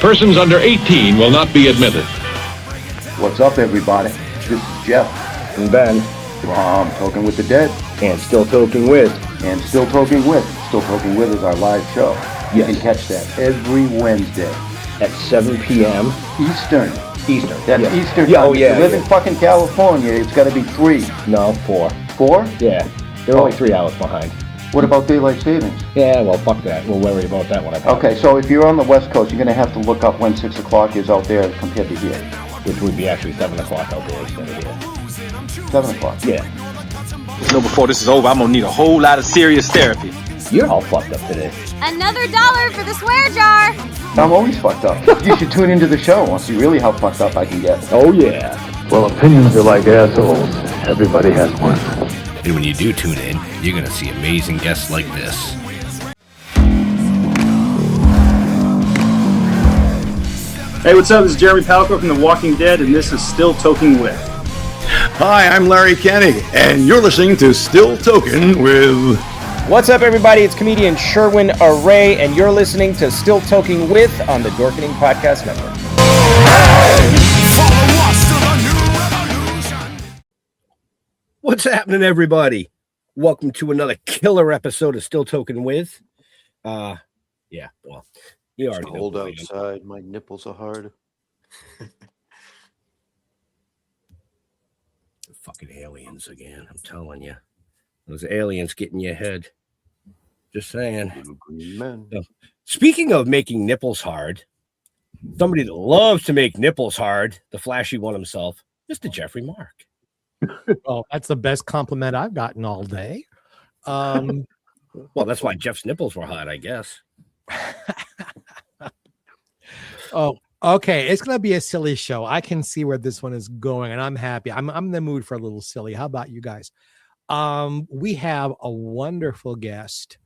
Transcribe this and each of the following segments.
Persons under 18 will not be admitted. What's up, everybody? This is Jeff. And Ben. From Toking with the Dead. And Still Toking With. And Still Toking With. Still Toking With is our live show. Yes. You can catch that every Wednesday. At 7 p.m. Eastern. That's Eastern time. Yeah, if you live in fucking California, it's got to be 3. No, 4. 4? Yeah. They're only 3 hours behind. What about daylight savings? Yeah, well, fuck that. We'll worry about that one. Okay, so if you're on the West Coast, you're going to have to look up when 6 o'clock is out there compared to here. Which would be actually 7 o'clock out there instead of here. 7 o'clock? Yeah. You know, before this is over, I'm going to need a whole lot of serious therapy. You're all fucked up today. Another $1 for the swear jar. I'm always fucked up. You should tune into the show and see really how fucked up I can get. Oh, yeah. Well, opinions are like assholes. Everybody has one. And when you do tune in, you're going to see amazing guests like this. Hey, what's up? This is Jeremy Palco from The Walking Dead, and this is Still Toking With. Hi, I'm Larry Kenny, and you're listening to Still Toking With... What's up, everybody? It's comedian Sherwin Array, and you're listening to Still Toking With on the Dorkening Podcast Network. What's happening, everybody? Welcome to another killer episode of Still Toking With. Yeah, well, you already know. Cold outside. My nipples are hard. Fucking aliens again, I'm telling you. Those aliens get in your head. Just saying. Men. Speaking of making nipples hard, somebody that loves to make nipples hard, the flashy one himself, Mr. Jeffrey Mark. Well, that's the best compliment I've gotten all day. Well, that's why Jeff's nipples were hot, I guess. Oh, okay. It's going to be a silly show. I can see where this one is going, and I'm happy. I'm in the mood for a little silly. How about you guys? We have a wonderful guest,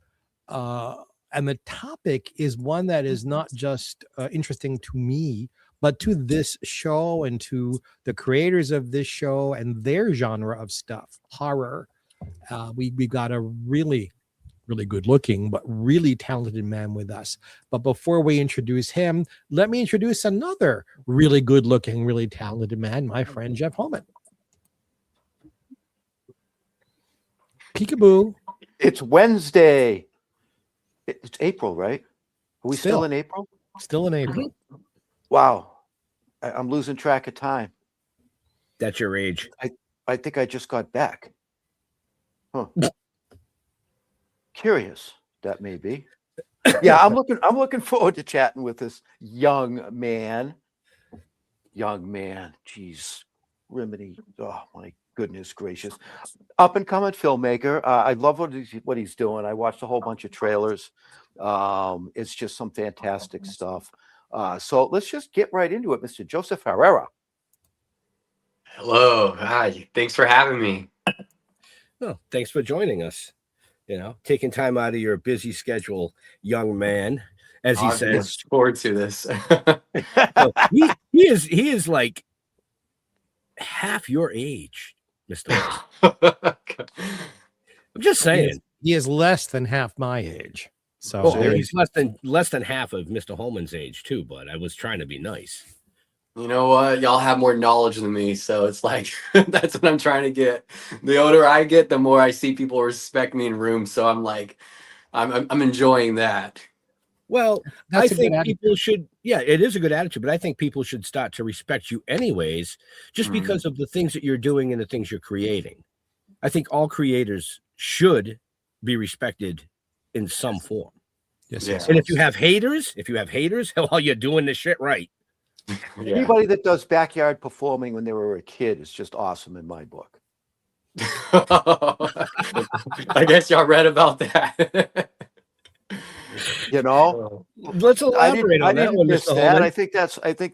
and the topic is one that is not just interesting to me, but to this show and to the creators of this show and their genre of stuff, horror. We got a really good looking, but really talented man with us. But before we introduce him, let me introduce another really good looking, really talented man, my friend Jeff Holman. Peekaboo. It's Wednesday. It's April, right? Are we still in April? Still in April. Wow. I'm losing track of time. That's your age. I think I just got back. Huh. Curious, that may be. Yeah, I'm looking forward to chatting with this young man. Jeez. Remedy. Oh my goodness gracious. Up and coming filmmaker. I love what he's doing. I watched a whole bunch of trailers. It's just some fantastic stuff. So let's just get right into it, Mr. Joseph Herrera. Hello. Hi. Thanks for having me. Oh, thanks for joining us. You know, taking time out of your busy schedule, young man, as he says. Look forward to this. he is like half your age, Mr. I'm just saying. He is less than half my age. So he's less than half of Mr. Holman's age too, but I was trying to be nice. You know what? Y'all have more knowledge than me, so it's like that's what I'm trying to get. The older I get, the more I see people respect me in rooms. So I'm like, I'm enjoying that. Well, I think people should. Yeah, it is a good attitude, but I think people should start to respect you anyways, just because of the things that you're doing and the things you're creating. I think all creators should be respected in some form. Yes. And if you have haters, well, you're doing the shit right. Yeah. Anybody that does backyard performing when they were a kid is just awesome in my book. I guess y'all read about that. You know, let's elaborate on that one. I think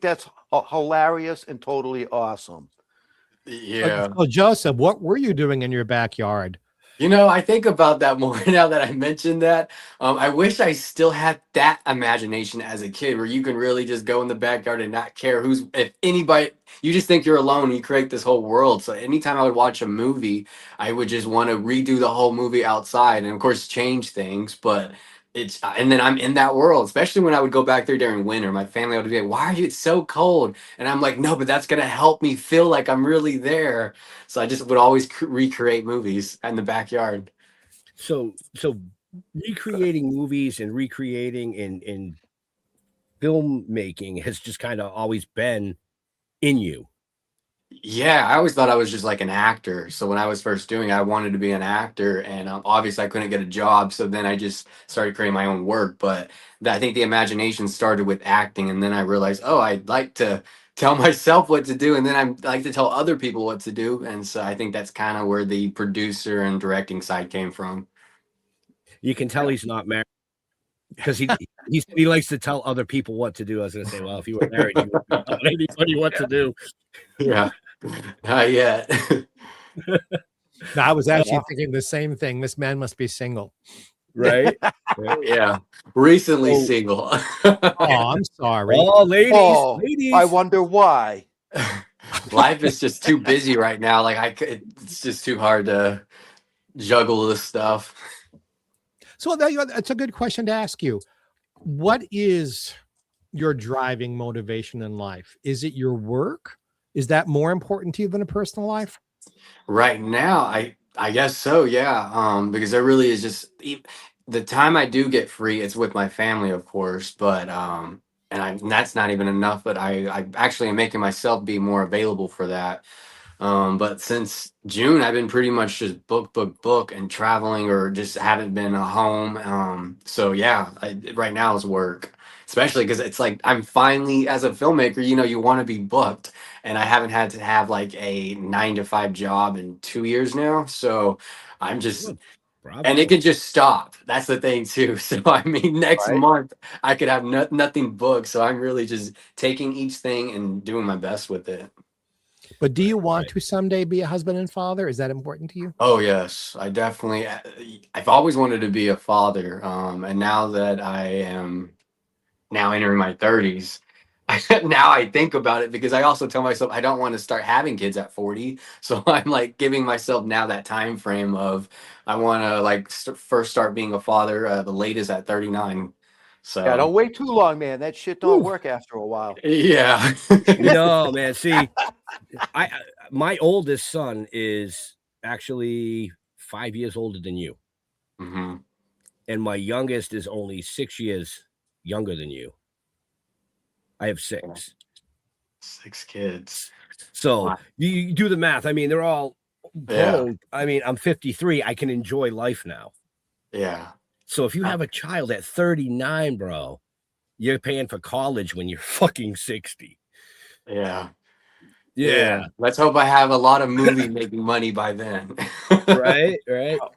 that's hilarious and totally awesome. Yeah. Oh, Joseph, what were you doing in your backyard? You know, I think about that more now that I mentioned that. I wish I still had that imagination as a kid where you can really just go in the backyard and not care if anybody, you just think you're alone. You create this whole world. So anytime I would watch a movie, I would just want to redo the whole movie outside and, of course, change things. But it's and then I'm in that world, especially when I would go back there during winter. My family would be like, "Why are you? It's so cold." And I'm like, "No, but that's gonna help me feel like I'm really there." So I just would always recreate movies in the backyard. So recreating movies and recreating in filmmaking has just kind of always been in you. Yeah, I always thought I was just like an actor. So when I was first doing it, I wanted to be an actor, and obviously I couldn't get a job. So then I just started creating my own work. But I think the imagination started with acting, and then I realized, oh, I'd like to tell myself what to do, and then I like to tell other people what to do. And so I think that's kind of where the producer and directing side came from. You can tell he's not married because he likes to tell other people what to do. I was going to say, well, if you were married, you wouldn't be telling anybody what to do. Yeah, not yet. No, I was actually thinking the same thing. This man must be single, right? Yeah, recently single. Oh, I'm sorry. Oh, ladies. I wonder why. Life is just too busy right now. Like it's just too hard to juggle this stuff. So that's a good question to ask you. What is your driving motivation in life? Is it your work? Is that more important to you than a personal life? Right now, I guess so. Yeah. Because there really is just the time I do get free, it's with my family, of course, but and that's not even enough. But I actually am making myself be more available for that. But since June, I've been pretty much just book and traveling, or just haven't been home. So yeah, right now is work, especially because it's like I'm finally, as a filmmaker, you want to be booked, and I haven't had to have like a 9 to 5 job in 2 years now. So I'm just, and it can just stop. That's the thing too. So I mean, next month I could have nothing booked. So I'm really just taking each thing and doing my best with it. But do you want to someday be a husband and father? Is that important to you? Oh yes, I definitely. I've always wanted to be a father, and now that I am now entering my 30s, now I think about it, because I also tell myself I don't want to start having kids at 40. So I'm like giving myself now that time frame of I want to like first start being a father the latest at 39. So yeah, don't wait too long, man. That shit don't work after a while. Yeah. No, man. See, my oldest son is actually 5 years older than you. Mm-hmm. And my youngest is only 6 years younger than you. I have 6. 6 kids. So wow. you do the math. I mean, they're all grown. Yeah. I mean, I'm 53. I can enjoy life now. Yeah. So if you have a child at 39, bro, you're paying for college when you're fucking 60. Yeah. Yeah. Let's hope I have a lot of movie making money by then. Right.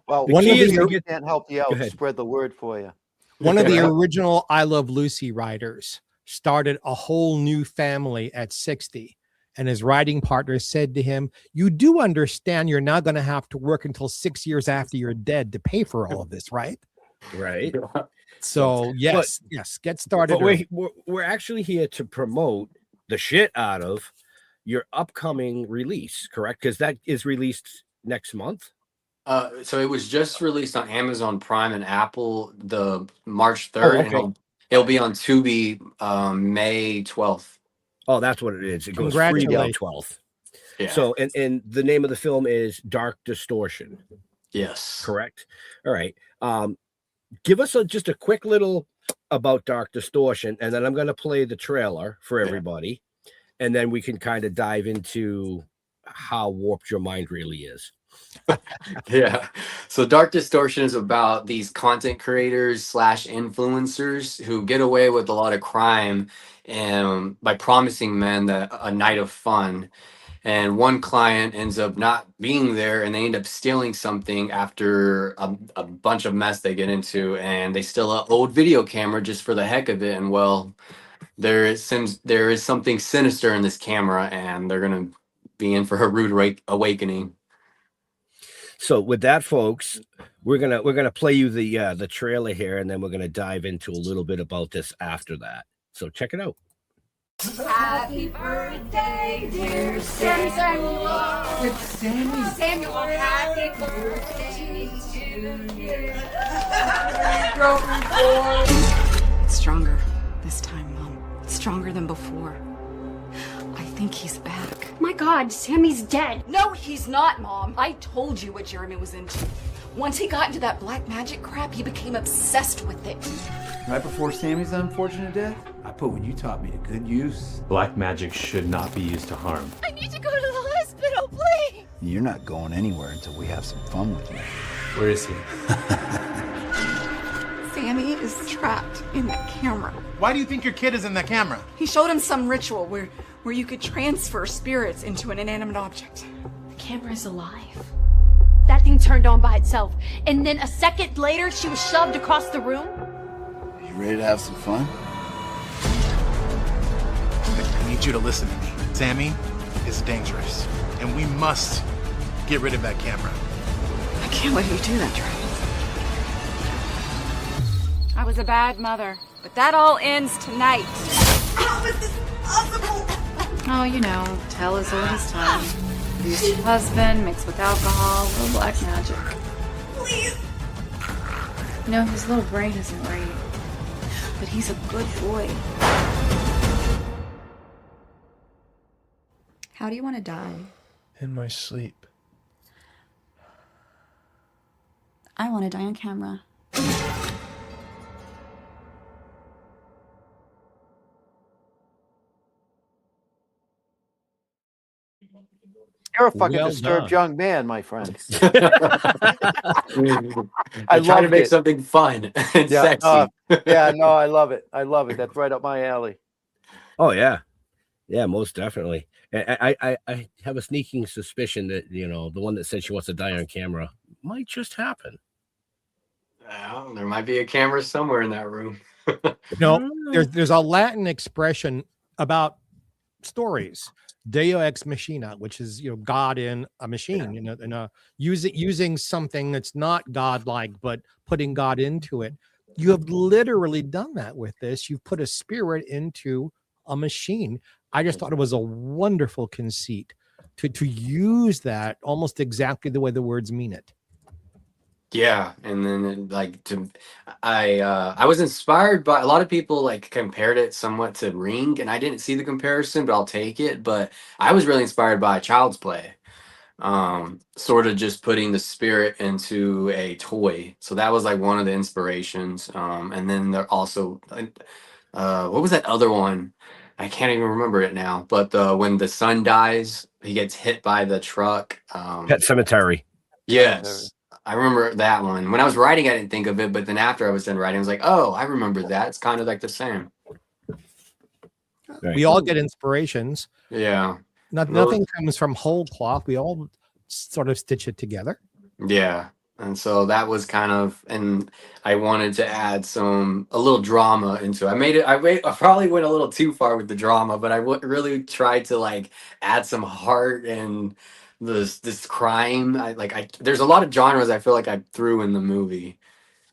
Well, one of the can't help you out. Spread the word for you. One of the original I Love Lucy writers started a whole new family at 60. And his writing partner said to him, "You do understand you're not going to have to work until 6 years after you're dead to pay for all of this, right?" Right. So yes, get started. But we're actually here to promote the shit out of your upcoming release, correct? Because that is released next month. So it was just released on Amazon Prime and Apple the March 3rd. Okay. And it'll be on Tubi May 12th. Oh, that's what it is. It goes free May 12th. Yeah. So, and the name of the film is Dark Distortion. Yes. Correct. All right. Give us just a quick little about Dark Distortion, and then I'm going to play the trailer for everybody, and then we can kind of dive into how warped your mind really is. Yeah. So Dark Distortion is about these content creators / influencers who get away with a lot of crime and by promising men a night of fun. And one client ends up not being there, and they end up stealing something after a bunch of mess they get into, and they steal an old video camera just for the heck of it. And well, there is something sinister in this camera, and they're gonna be in for a rude awakening. So with that, folks, we're gonna play you the trailer here, and then we're gonna dive into a little bit about this after that. So check it out. Happy birthday, dear Samuel. It's Sammy. Samuel, happy birthday to you. It's stronger this time, Mom. It's stronger than before. I think he's back. My God, Sammy's dead. No, he's not, Mom. I told you what Jeremy was into. Once he got into that black magic crap, he became obsessed with it. Right before Sammy's unfortunate death, I put what you taught me to good use. Black magic should not be used to harm. I need to go to the hospital, please. You're not going anywhere until we have some fun with you. Where is he? Sammy is trapped in that camera. Why do you think your kid is in that camera? He showed him some ritual where you could transfer spirits into an inanimate object. The camera is alive. That thing turned on by itself, and then a second later, she was shoved across the room. You ready to have some fun? I need you to listen to me. Sammy is dangerous, and we must get rid of that camera. I can't let you do that, Travis. I was a bad mother, but that all ends tonight. How is this possible? Oh, you know, tell as old as time. Abusive husband mixed with alcohol, little black magic. Please. You know, his little brain isn't right, but he's a good boy. How do you want to die? In my sleep. I want to die on camera. You're a fucking Well disturbed done. young man, my friend. I try to loved make it. something fun and sexy. Yeah, no, I love it. I love it. That's right up my alley. Oh yeah, yeah, most definitely. I have a sneaking suspicion that the one that said she wants to die on camera might just happen. Well, there might be a camera somewhere in that room. There's a Latin expression about stories. Deo ex machina, which is God in a machine, using something that's not godlike, but putting God into it. You have literally done that with this. You've put a spirit into a machine. I just thought it was a wonderful conceit to use that almost exactly the way the words mean it. Yeah, and then I was inspired by a lot of people compared it somewhat to Ring, and I didn't see the comparison, but I'll take it. But I was really inspired by Child's Play, sort of just putting the spirit into a toy. So that was one of the inspirations. And then there also, what was that other one? I can't even remember it now. But when the son dies, he gets hit by the truck. Pet Cemetery. Yes. I remember that one. When I was writing, I didn't think of it, but then after I was done writing, I was like, oh, I remember that. It's kind of like the same. We all get inspirations. Yeah. Nothing comes from whole cloth. We all sort of stitch it together. Yeah. And so that was kind of, and I wanted to add a little drama into it. I probably went a little too far with the drama, but I really tried to add some heart and this crime. There's a lot of genres I feel like I threw in the movie.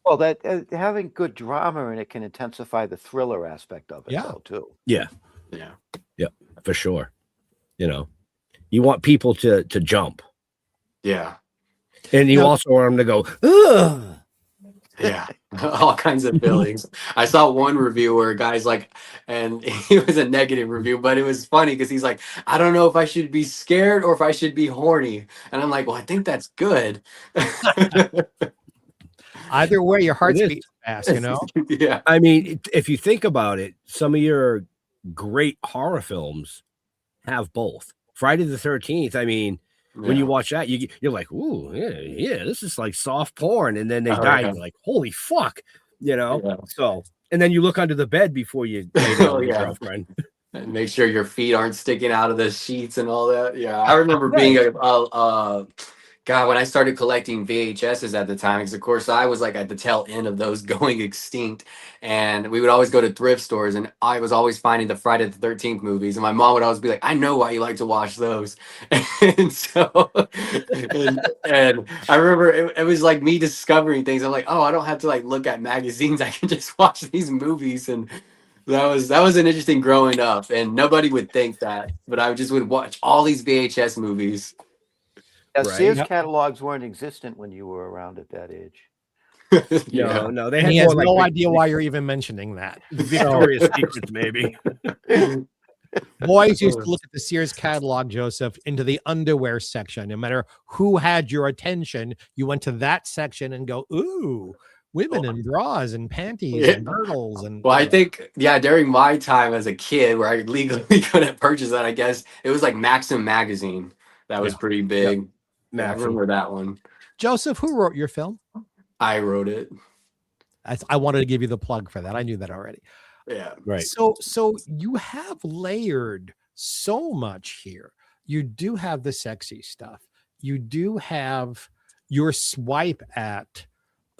Well, that having good drama in it can intensify the thriller aspect of it, though, too. Yeah. Yeah. Yep. For sure. You want people to jump. Yeah. And you also want them to go, ugh. Yeah, all kinds of feelings. I saw one review where a guy's and it was a negative review, but it was funny because he's like, I don't know if I should be scared or if I should be horny. And I'm like, well, I think that's good. Either way, your heart's beating fast, Yeah. I mean, if you think about it, some of your great horror films have both. Friday the 13th, I mean, when you watch that, you're like, ooh, yeah, this is like soft porn. And then they die, and you're like, holy fuck, Yeah. So, and then you look under the bed before you lay down with your girlfriend. And make sure your feet aren't sticking out of the sheets and all that. Yeah, I remember being God, when I started collecting VHSs at the time, because of course I was at the tail end of those going extinct, and we would always go to thrift stores, and I was always finding the Friday the 13th movies, and my mom would always be like, I know why you like to watch those. And so, and I remember it was me discovering things. I'm like, oh, I don't have to look at magazines. I can just watch these movies. And That was an interesting growing up, and nobody would think that, but I just would watch all these VHS movies. Yeah, Right. Sears catalogs weren't existent when you were around at that age. No, they And had he has more like no idea why you're even mentioning that. Victoria's Secrets, maybe. Boys used to look at the Sears catalog, Joseph, into the underwear section. No matter who had your attention, you went to that section and go, ooh, women in bras and panties and girdles. And well, I think, during my time as a kid where I legally couldn't purchase that, I guess it was like Maxim magazine. That was pretty big. Yeah, I remember that one. Joseph, who wrote your film? I wrote it. I wanted to give you the plug for that. I knew that already. Yeah. Right. So you have layered so much here. You do have the sexy stuff. You do have your swipe at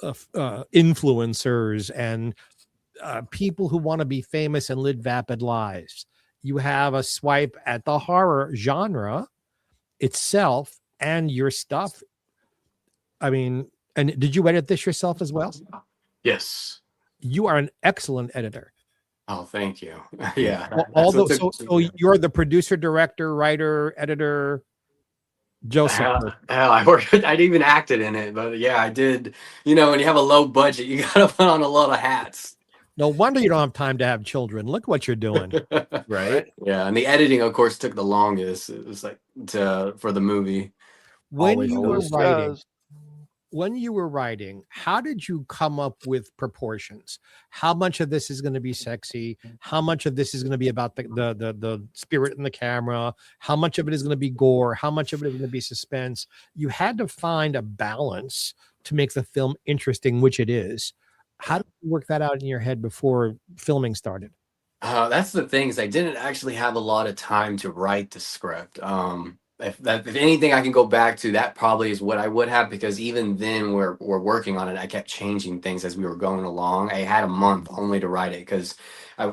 influencers and people who want to be famous and live vapid lives. You have a swipe at the horror genre itself and your stuff. I mean, and did you edit this yourself as well? Yes. You are an excellent editor. Oh, thank you. Yeah. So you're the producer, director, writer, editor, Joseph. Hell, I didn't even acted in it, but yeah, I did. You know, when you have a low budget, you got to put on a lot of hats. No wonder you don't have time to have children. Look what you're doing. Right. Yeah. And the editing, of course, took the longest. It was like for the movie. When you were writing, how did you come up with proportions? How much of this is going to be sexy? How much of this is going to be about the spirit in the camera? How much of it is going to be gore? How much of it is going to be suspense? You had to find a balance to make the film interesting, which it is. How did you work that out in your head before filming started? That's the thing, is I didn't actually have a lot of time to write the script. If anything I can go back to, that probably is what I would have, because even then we're working on it. I kept changing things as we were going along. I had a month only to write it because I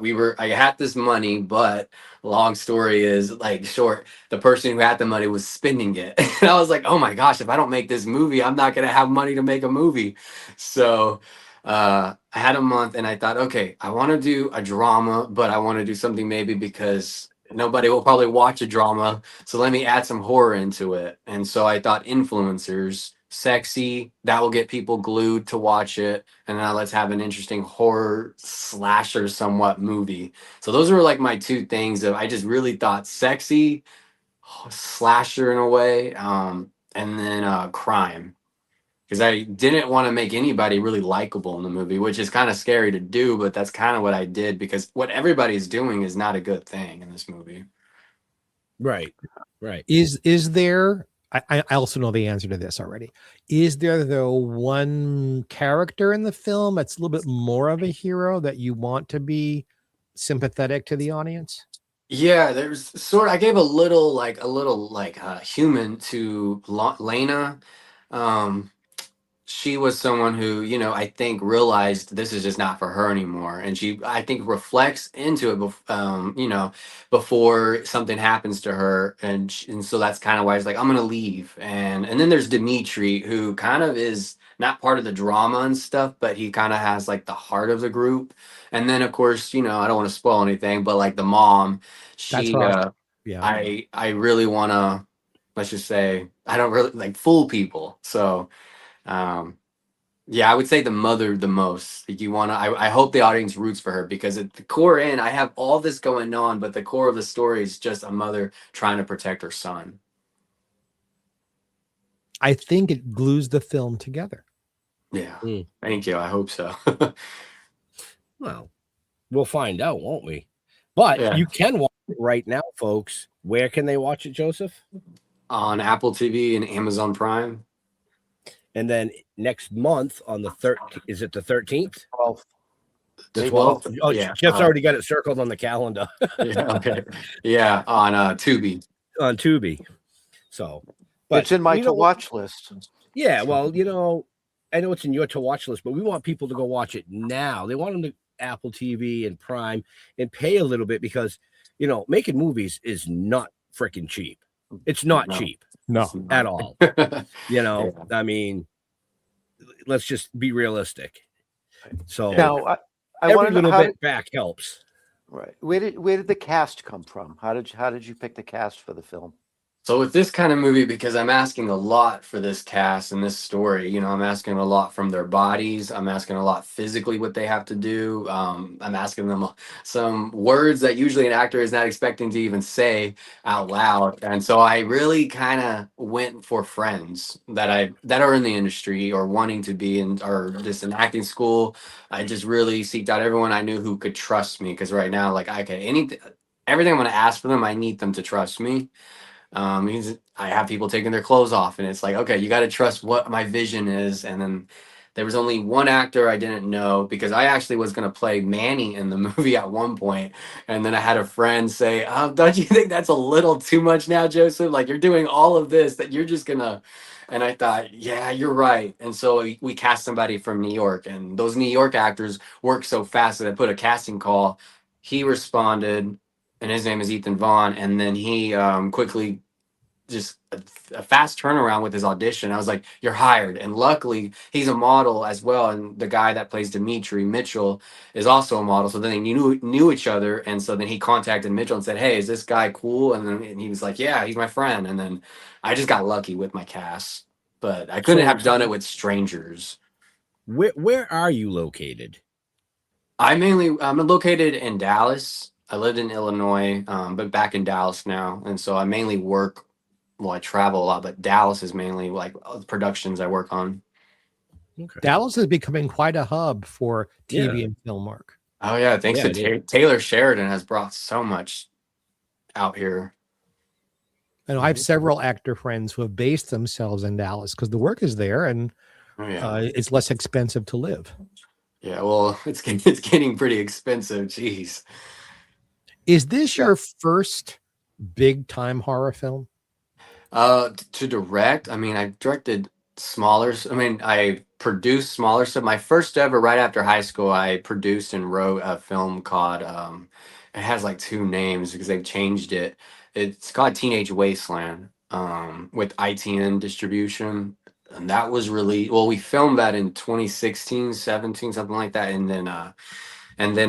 had this money, but long story is like short, the person who had the money was spending it. And I was like, oh my gosh, if I don't make this movie, I'm not going to have money to make a movie. So I had a month and I thought, okay, I want to do a drama, but I want to do something maybe because nobody will probably watch a drama, so let me add some horror into it. And so I thought influencers, sexy, that will get people glued to watch it, and now let's have an interesting horror slasher somewhat movie. So those were like my two things that I just really thought: sexy, slasher in a way, and then crime. Because I didn't want to make anybody really likable in the movie, which is kind of scary to do, but that's kind of what I did, because what everybody's doing is not a good thing in this movie. Right. Is there, I also know the answer to this already. Is there, though, one character in the film that's a little bit more of a hero that you want to be sympathetic to the audience? Yeah, there's I gave a little human to Lena. She was someone who, I think realized this is just not for her anymore. And she, I think, reflects into it, before something happens to her. And so that's kind of why it's like, I'm going to leave. And then there's Dimitri, who kind of is not part of the drama and stuff, but he kind of has like the heart of the group. And then, of course, I don't want to spoil anything, but like the mom, she, I really want to, let's just say, I don't really like fool people. So, I would say the mother the most. I hope the audience roots for her, because at the core end, I have all this going on, but the core of the story is just a mother trying to protect her son. I think it glues the film together. Yeah. Thank you. I hope so. Well, we'll find out, won't we? But you can watch it right now, folks. Where can they watch it, Joseph? On Apple TV and Amazon Prime. And then next month on the 13th, is it the 13th? 12th. The 12th? Oh, yeah. Jeff's already got it circled on the calendar. Yeah, okay. Yeah, on Tubi. On Tubi. So, but it's in my to-watch list. Yeah, well, I know it's in your to-watch list, but we want people to go watch it now. They want them to Apple TV and Prime and pay a little bit, because, making movies is not freaking cheap. It's not cheap. No, at all. I mean, let's just be realistic. So now, I every want to little know bit back helps. Right. Where did the cast come from? How did you pick the cast for the film? So with this kind of movie, because I'm asking a lot for this cast and this story, you know, I'm asking a lot from their bodies. I'm asking a lot physically what they have to do. I'm asking them some words that usually an actor is not expecting to even say out loud. And so I really kind of went for friends that are in the industry or wanting to be in or just in acting school. I just really seeked out everyone I knew who could trust me because right now, like everything I'm going to ask for them, I need them to trust me. I have people taking their clothes off, and it's like, okay, you got to trust what my vision is. And then there was only one actor I didn't know because I actually was going to play Manny in the movie at one point, and then I had a friend say, "Don't you think that's a little too much now, Joseph? Like you're doing all of this that you're just gonna." And I thought, yeah, you're right. And so we cast somebody from New York, and those New York actors work so fast that I put a casting call. He responded, and his name is Ethan Vaughn, and then he quickly just a fast turnaround with his audition. I was like, "You're hired." And luckily, he's a model as well, and the guy that plays Dimitri Mitchell is also a model. So then they knew each other, and so then he contacted Mitchell and said, "Hey, is this guy cool?" And he was like, "Yeah, he's my friend." And then I just got lucky with my cast, but I couldn't have done it with strangers. Where are you located? I'm located in Dallas. I lived in Illinois, but back in Dallas now, and so I mainly work. Well, I travel a lot, but Dallas is mainly like productions I work on. Okay. Dallas is becoming quite a hub for TV and film work. Oh yeah, thanks to Taylor Sheridan has brought so much out here. And I have several actor friends who have based themselves in Dallas because the work is there and it's less expensive to live. Yeah, well, it's getting pretty expensive. Jeez. Is this your first big time horror film? To direct, I mean, I directed smaller. I mean, I produced smaller stuff. My first ever, right after high school, I produced and wrote a film called. It has like two names because they've changed it. It's called Teenage Wasteland. With ITN distribution, and that was really well. We filmed that in 2016, 17, something like that, and then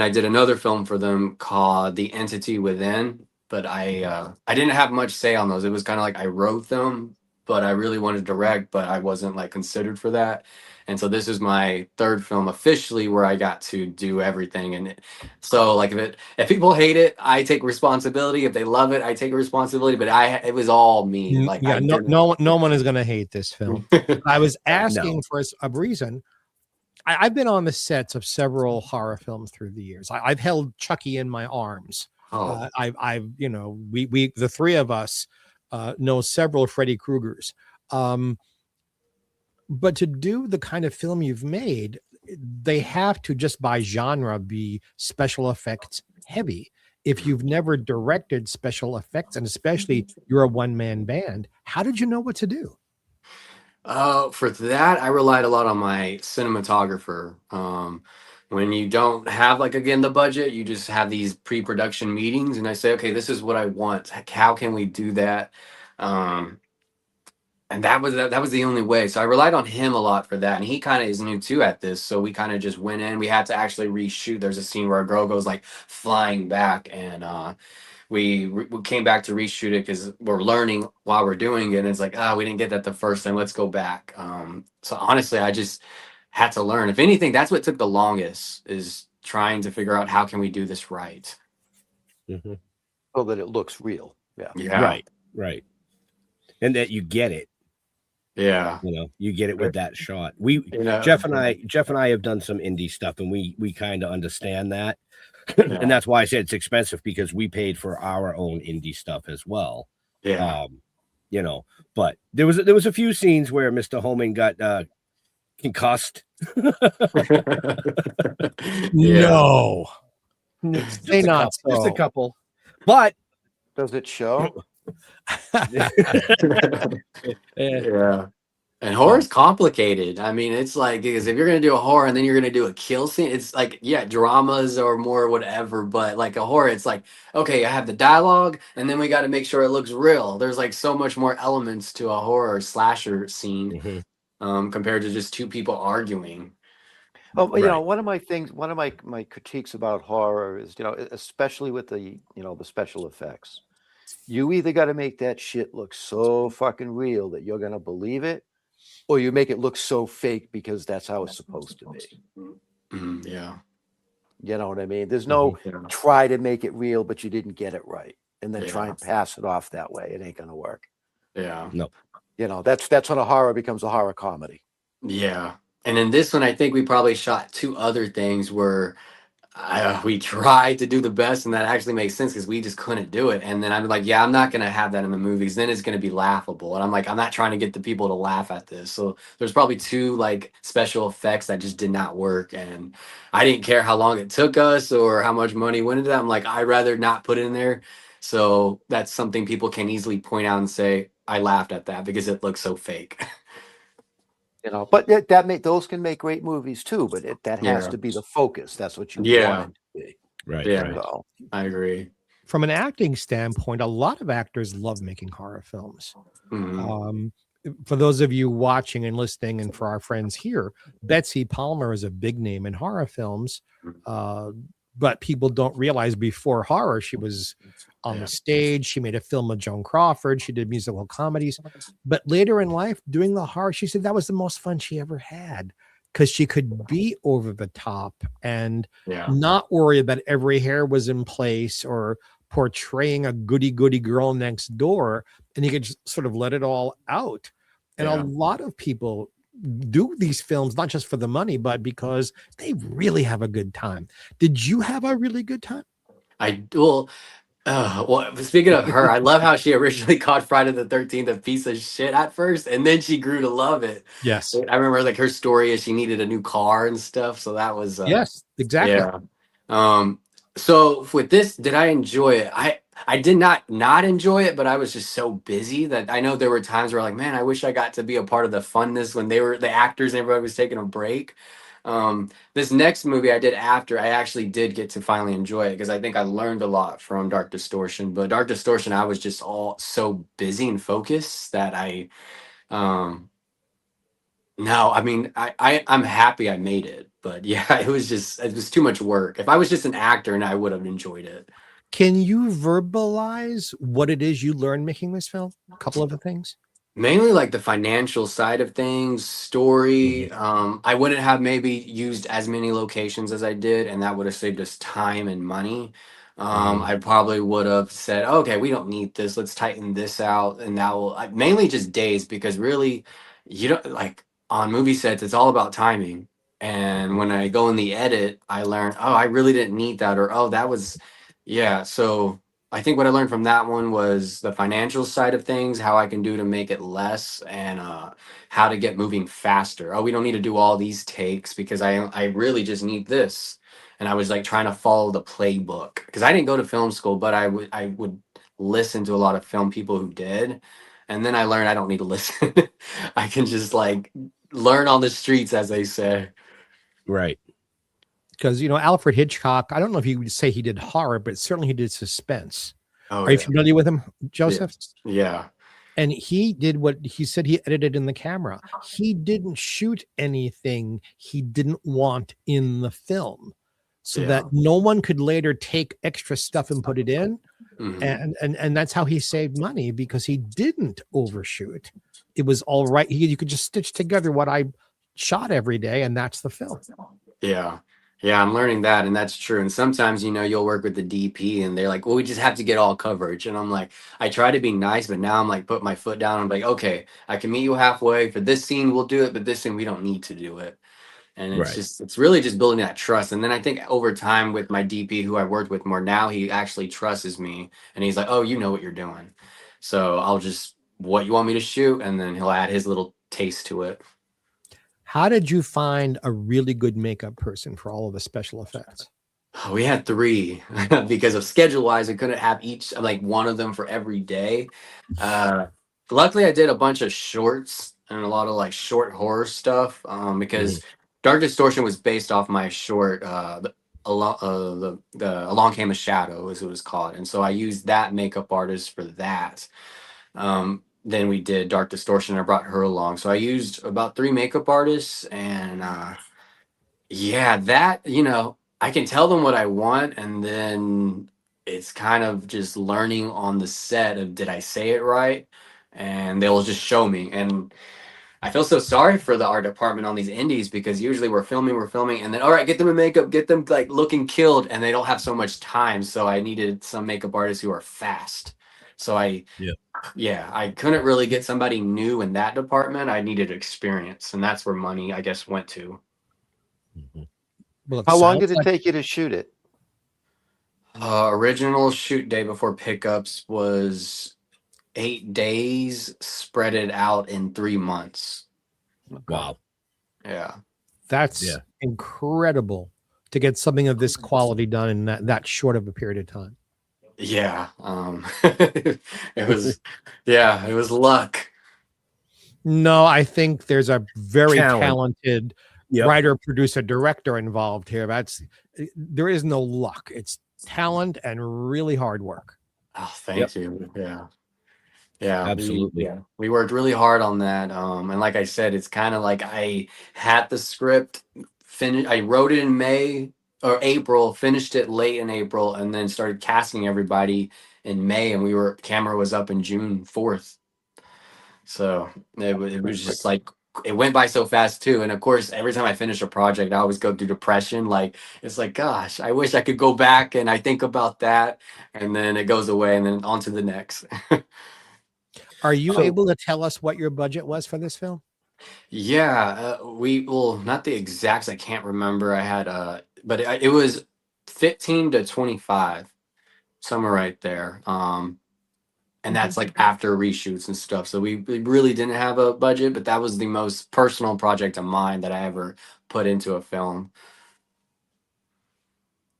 I did another film for them called The Entity Within. But I didn't have much say on those. It was kind of like I wrote them, but I really wanted to direct, but I wasn't like considered for that. And so this is my third film officially where I got to do everything. And so like if people hate it, I take responsibility. If they love it, I take responsibility. But it was all me. Like no one is going to hate this film. I was asking for a reason. I've been on the sets of several horror films through the years. I've held Chucky in my arms. I've we the three of us know several Freddy Kruegers. But to do the kind of film you've made, they have to just by genre be special effects heavy. If you've never directed special effects, and especially you're a one-man band, how did you know what to do? For that, I relied a lot on my cinematographer. When you don't have the budget, you just have these pre-production meetings, and I say, okay, this is what I want. How can we do that? And that was the only way. So I relied on him a lot for that, and he kind of is new too at this. So we kind of just went in. We had to actually reshoot. There's a scene where a girl goes like flying back, and we came back to reshoot it because we're learning while we're doing it. And it's like, we didn't get that the first time. Let's go back. So honestly, I just had to learn. If anything, that's what took the longest, is trying to figure out how can we do this right. Mm-hmm. So that it looks real. Yeah. Right. And that you get it. Yeah. You get it with that shot. Jeff and I have done some indie stuff, and we kind of understand that. And that's why I said it's expensive, because we paid for our own indie stuff as well. Yeah. But there was a few scenes where Mr. Holman got concussed. No. Just a couple. But does it show? Yeah. And horror's complicated. I mean, it's like, because if you're going to do a horror and then you're going to do a kill scene, it's like, dramas or more whatever. But like a horror, it's like, okay, I have the dialogue, and then we got to make sure it looks real. There's like so much more elements to a horror slasher scene compared to just two people arguing. You know, one of my critiques about horror is, you know, especially with the, you know, the special effects. You either got to make that shit look so fucking real that you're gonna believe it, or you make it look so fake because that's how it's supposed to be. Yeah. You know what I mean? There's no try to make it real, but you didn't get it right, and then try and pass it off that way. It ain't gonna work. Yeah. No. You know, that's when a horror becomes a horror comedy. Yeah. And in this one, I think we probably shot two other things where we tried to do the best, and that actually makes sense because we just couldn't do it. And then I'm like, yeah, I'm not going to have that in the movies. Then it's going to be laughable. And I'm like, I'm not trying to get the people to laugh at this. So there's probably two like special effects that just did not work. And I didn't care how long it took us or how much money went into that. I'm like, I'd rather not put it in there. So that's something people can easily point out and say, I laughed at that because it looks so fake. You know, but those can make great movies too. But that has to be the focus. That's what you want it to be. Right. Yeah. So, I agree. From an acting standpoint, a lot of actors love making horror films. For those of you watching and listening, and for our friends here, Betsy Palmer is a big name in horror films. But people don't realize before horror, she was on the stage. She made a film with Joan Crawford. She did musical comedies. But later in life, doing the horror, she said that was the most fun she ever had because she could be over the top and not worry that every hair was in place or portraying a goody-goody girl next door. And you could just sort of let it all out. And a lot of people do these films not just for the money, but because they really have a good time. Did you have a really good time? Well, speaking of her, I love how she originally called Friday the 13th a piece of shit at first, and then she grew to love it. Yes. I remember like her story is she needed a new car and stuff. So that was yes, exactly. Yeah. So with this, did I enjoy it? I did not enjoy it, but I was just so busy that I know there were times where like, man, I wish I got to be a part of the funness when the actors and everybody was taking a break. This next movie I did after, I actually did get to finally enjoy it because I think I learned a lot from Dark Distortion. But Dark Distortion, I was just all so busy and focused that no, I mean, I'm happy I made it, but yeah, it was too much work. If I was just an actor, and I would have enjoyed it. Can you verbalize what it is you learned making this film? A couple of the things. Mainly like the financial side of things, story. I wouldn't have maybe used as many locations as I did, and that would have saved us time and money. I probably would have said, okay, we don't need this. Let's tighten this out. And that will mainly just days because really, you don't like on movie sets, it's all about timing. And when I go in the edit, I learn, oh, I really didn't need that, or oh, that was, yeah. So I think what I learned from that one was the financial side of things, how I can do to make it less, and how to get moving faster. Oh, we don't need to do all these takes because I really just need this. And I was like trying to follow the playbook because I didn't go to film school, but I would listen to a lot of film people who did. And then I learned I don't need to listen. I can just like learn on the streets, as they say. Right. Because, you know, Alfred Hitchcock, I don't know if you would say he did horror, but certainly he did suspense. Oh, Are you familiar with him, Joseph? Yeah. And he did what he said he edited in the camera. He didn't shoot anything he didn't want in the film so that no one could later take extra stuff and put it in. And that's how he saved money because he didn't overshoot. It was all right. You could just stitch together what I shot every day, and that's the film. Yeah. Yeah, I'm learning that, and that's true. And sometimes, you know, you'll work with the DP, and they're like, "Well, we just have to get all coverage." And I'm like, I try to be nice, but now I'm like, put my foot down. I'm like, okay, I can meet you halfway. For this scene, we'll do it, but this scene, we don't need to do it. And it's really just building that trust. And then I think over time with my DP, who I worked with more now, he actually trusts me, and he's like, "Oh, you know what you're doing." So I'll just what you want me to shoot, and then he'll add his little taste to it. How did you find a really good makeup person for all of the special effects? We had 3 because of schedule wise, I couldn't have each like one of them for every day. Luckily, I did a bunch of shorts and a lot of like short horror stuff because Dark Distortion was based off my short. Along Came a Shadow is what it was called, and so I used that makeup artist for that. Then we did Dark Distortion. I brought her along, so I used about 3 makeup artists, and Yeah, that, I can tell them what I want, and then it's kind of just learning on the set of did I say it right? And they'll just show me. And I feel so sorry for the art department on these indies because usually we're filming, and then all right, get them in makeup, get them like looking killed, and they don't have so much time. So I needed some makeup artists who are fast. So I couldn't really get somebody new in that department. I needed experience, and that's where money, I guess, went to. How long did it take you to shoot it? Original shoot day before pickups was 8 days, spread it out in 3 months. Wow. Yeah. That's incredible to get something of this quality done in that short of a period of time. Yeah. It was luck. No, I think there's a very talented writer, producer, director involved here. There is no luck. It's talent and really hard work. Oh, thank you. Yeah. Yeah, absolutely. We worked really hard on that. And like I said, it's kind of like I had the script finished. I wrote it in May or April, finished it late in April, and then started casting everybody in May. And camera was up in June 4th. So it was just like, it went by so fast too. And of course, every time I finish a project, I always go through depression. Like, it's like, gosh, I wish I could go back, and I think about that, and then it goes away, and then on to the next. Are you able to tell us what your budget was for this film? Yeah, not the exacts. I can't remember. I had but it was 15 to 25, somewhere right there. And that's like after reshoots and stuff. So we really didn't have a budget, but that was the most personal project of mine that I ever put into a film.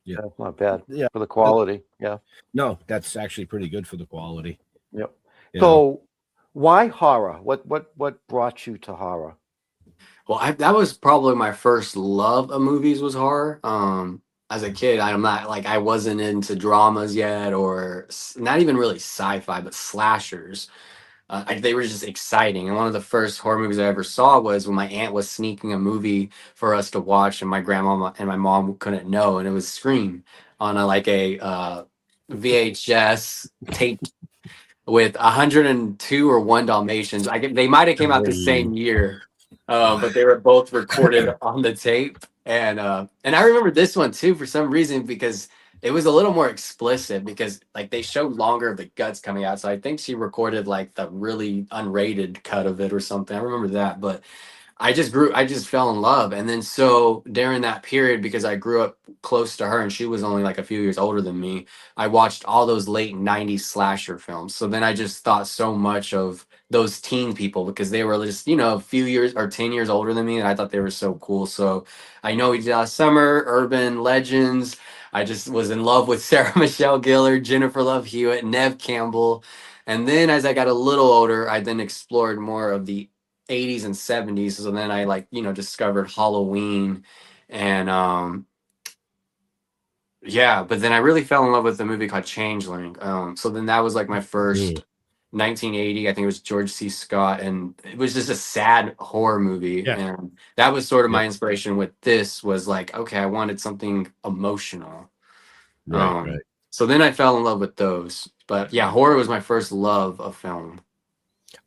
Yeah, that's not bad. Yeah, for the quality. Yeah. No, that's actually pretty good for the quality. Yep. So, why horror? What brought you to horror? Well, that was probably my first love of movies was horror. As a kid, I wasn't into dramas yet, or not even really sci-fi, but slashers. They were just exciting. And one of the first horror movies I ever saw was when my aunt was sneaking a movie for us to watch, and my grandma and my mom couldn't know, and it was Scream on a VHS tape with 102 or 1 Dalmatians. They might have came out the same year, but they were both recorded on the tape. And I remember this one too for some reason because it was a little more explicit because like they showed longer of the guts coming out. So I think she recorded like the really unrated cut of it or something. I remember that, but I just fell in love. And then so during that period, because I grew up close to her and she was only like a few years older than me, I watched all those late 90s slasher films. So then I just thought so much of those teen people because they were just, a few years or 10 years older than me. And I thought they were so cool. So I Know We Did Last Summer, Urban Legends. I just was in love with Sarah Michelle Gellar, Jennifer Love Hewitt, Neve Campbell. And then as I got a little older, I then explored more of the 80s and 70s. So then I discovered Halloween and but then I really fell in love with a movie called Changeling. So then that was like my first 1980. I think it was George C. Scott, and it was just a sad horror movie. Yeah. And that was sort of my inspiration with this was like, okay, I wanted something emotional. Right. So then I fell in love with those. But yeah, horror was my first love of film.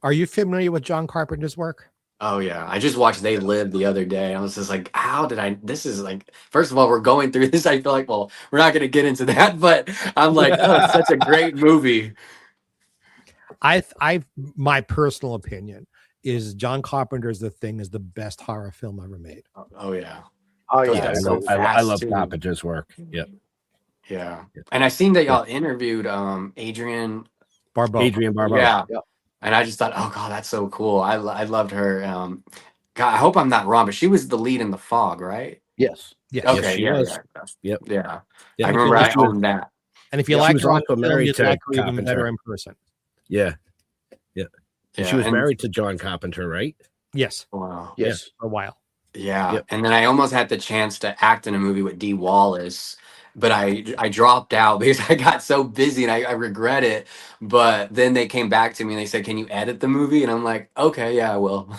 Are you familiar with John Carpenter's work? Oh yeah, I just watched They Live the other day. I was just like, how did I? This is like, first of all, we're going through this. I feel like, well, we're not going to get into that, but I'm like, oh, it's such a great movie. My personal opinion is John Carpenter's The Thing is the best horror film ever made. Oh yeah. Oh yeah. I love Carpenter's work. Yep. Yeah. And I seen that y'all interviewed Adrienne Barbeau. Yeah. And I just thought, oh god, that's so cool. I loved her. God, I hope I'm not wrong, but she was the lead in The Fog, right? Yes. Yes. Okay. Yes, yeah. Yep. Yeah. Yeah, I remember I owned that. And if you like her on film, you'd like her even better in person. Yeah. Yeah, She was married to John Carpenter, right? Yes. Wow. Yes. For a while. Yeah. Yep. And then I almost had the chance to act in a movie with Dee Wallace, but I dropped out because I got so busy and I regret it. But then they came back to me and they said, can you edit the movie? And I'm like, okay, yeah, I will.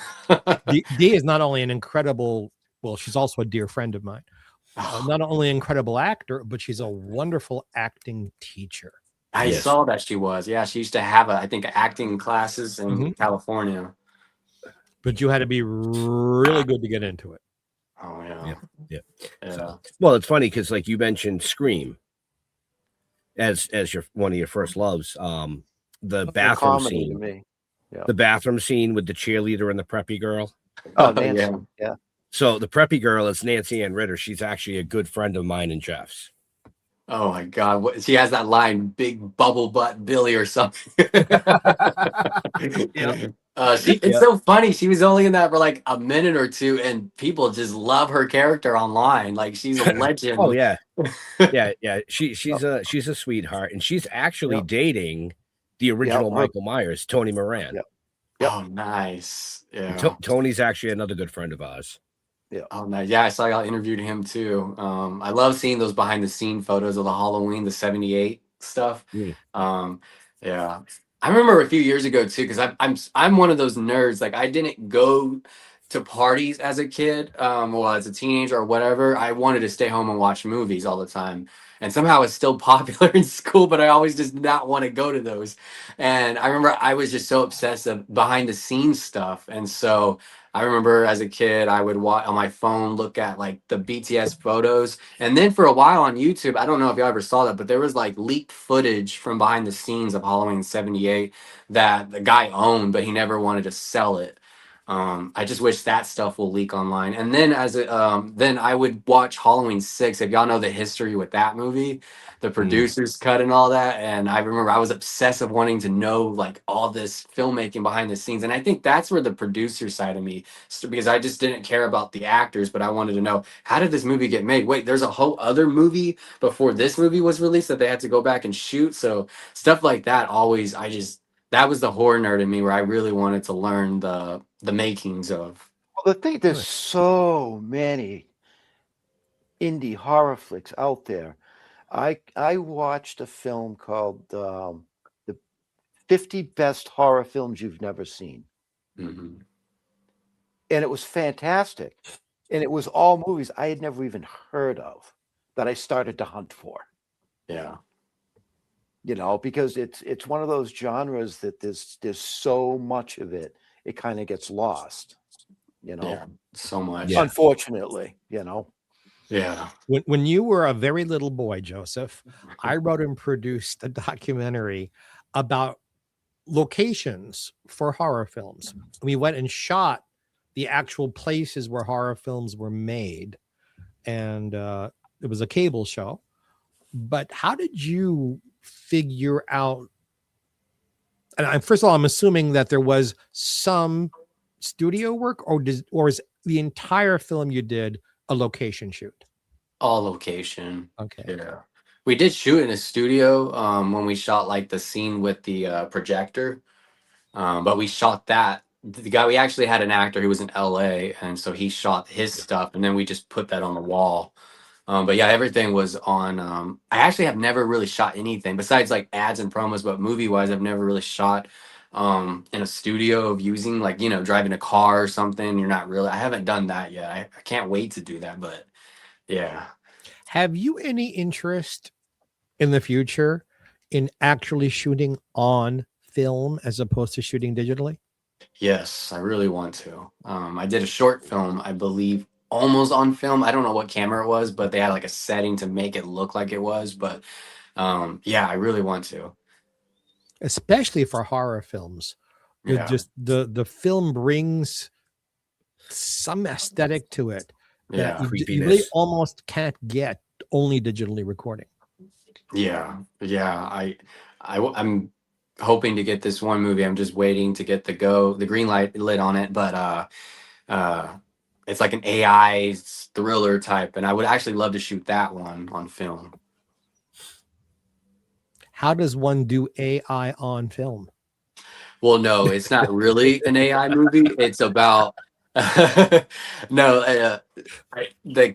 Dee is not only an incredible well, she's also a dear friend of mine. Not only an incredible actor, but she's a wonderful acting teacher. I saw that she was. Yeah, she used to have, I think, acting classes in California. But you had to be really good to get into it. Oh, yeah. Yeah. Yeah. Well, it's funny because, like, you mentioned Scream as your one of your first loves. The bathroom comedy to scene. me. Yeah. The bathroom scene with the cheerleader and the preppy girl. Oh, Nancy. Yeah. So the preppy girl is Nancy Ann Ritter. She's actually a good friend of mine and Jeff's. Oh my God! What, she has that line, "Big bubble butt Billy" or something. It's so funny. She was only in that for like a minute or two, and people just love her character online. Like, she's a legend. Oh yeah, yeah. She's a sweetheart, and she's actually dating the original Michael Myers, Tony Moran. Oh, nice. Yeah. Tony's actually another good friend of ours. Yeah. Oh, nice. Yeah, I saw y'all interviewed him too. I love seeing those behind the scene photos of the Halloween, the '78 stuff. Yeah. I remember a few years ago too, because I'm one of those nerds. Like, I didn't go to parties as a kid, well, as a teenager or whatever. I wanted to stay home and watch movies all the time. And somehow it's still popular in school, but I always just not want to go to those. And I remember I was just so obsessed with behind the scenes stuff. And so I remember as a kid, I would watch on my phone, look at like the BTS photos. And then for a while on YouTube, I don't know if y'all ever saw that, but there was like leaked footage from behind the scenes of Halloween '78 that the guy owned, but he never wanted to sell it. I just wish that stuff will leak online. And then then I would watch Halloween 6. If y'all know the history with that movie, the producers cut and all that. And I remember I was obsessive wanting to know like all this filmmaking behind the scenes. And I think that's where the producer side of me, because I just didn't care about the actors, but I wanted to know, how did this movie get made? Wait, there's a whole other movie before this movie was released that they had to go back and shoot. So stuff like that always, that was the horror nerd in me where I really wanted to learn the makings of. Well, the thing, there's so many indie horror flicks out there. I watched a film called the 50 Best Horror Films You've Never Seen. Mm-hmm. And it was fantastic. And it was all movies I had never even heard of that I started to hunt for. Yeah. You know, because it's one of those genres that there's so much of it, it kind of gets lost, you know. Yeah, so much. Unfortunately, you know. Yeah. When you were a very little boy, Joseph, I wrote and produced a documentary about locations for horror films. We went and shot the actual places where horror films were made, and it was a cable show. But how did you figure out? And first of all, I'm assuming that there was some studio work, or is the entire film you did a location shoot? All location. Okay. Yeah. We did shoot in a studio when we shot like the scene with the projector. But we shot that. The guy, we actually had an actor who was in LA, and so he shot his stuff, and then we just put that on the wall. But yeah, everything was on. I actually have never really shot anything besides like ads and promos, but movie wise, I've never really shot in a studio of using, like, you know, driving a car or something. I haven't done that yet. I can't wait to do that, but yeah. Have you any interest in the future in actually shooting on film as opposed to shooting digitally? Yes, I really want to. I did a short film, I believe, almost on film. I don't know what camera it was, but they had like a setting to make it look like it was. But yeah, I really want to. Especially for horror films. Yeah. Just the film brings some aesthetic to it that you really almost can't get only digitally recording. Yeah. I'm hoping to get this one movie. I'm just waiting to get the green light lit on it, but it's like an AI thriller type, and I would actually love to shoot that one on film. How does one do AI on film? Well, no, it's not really an AI movie. It's about the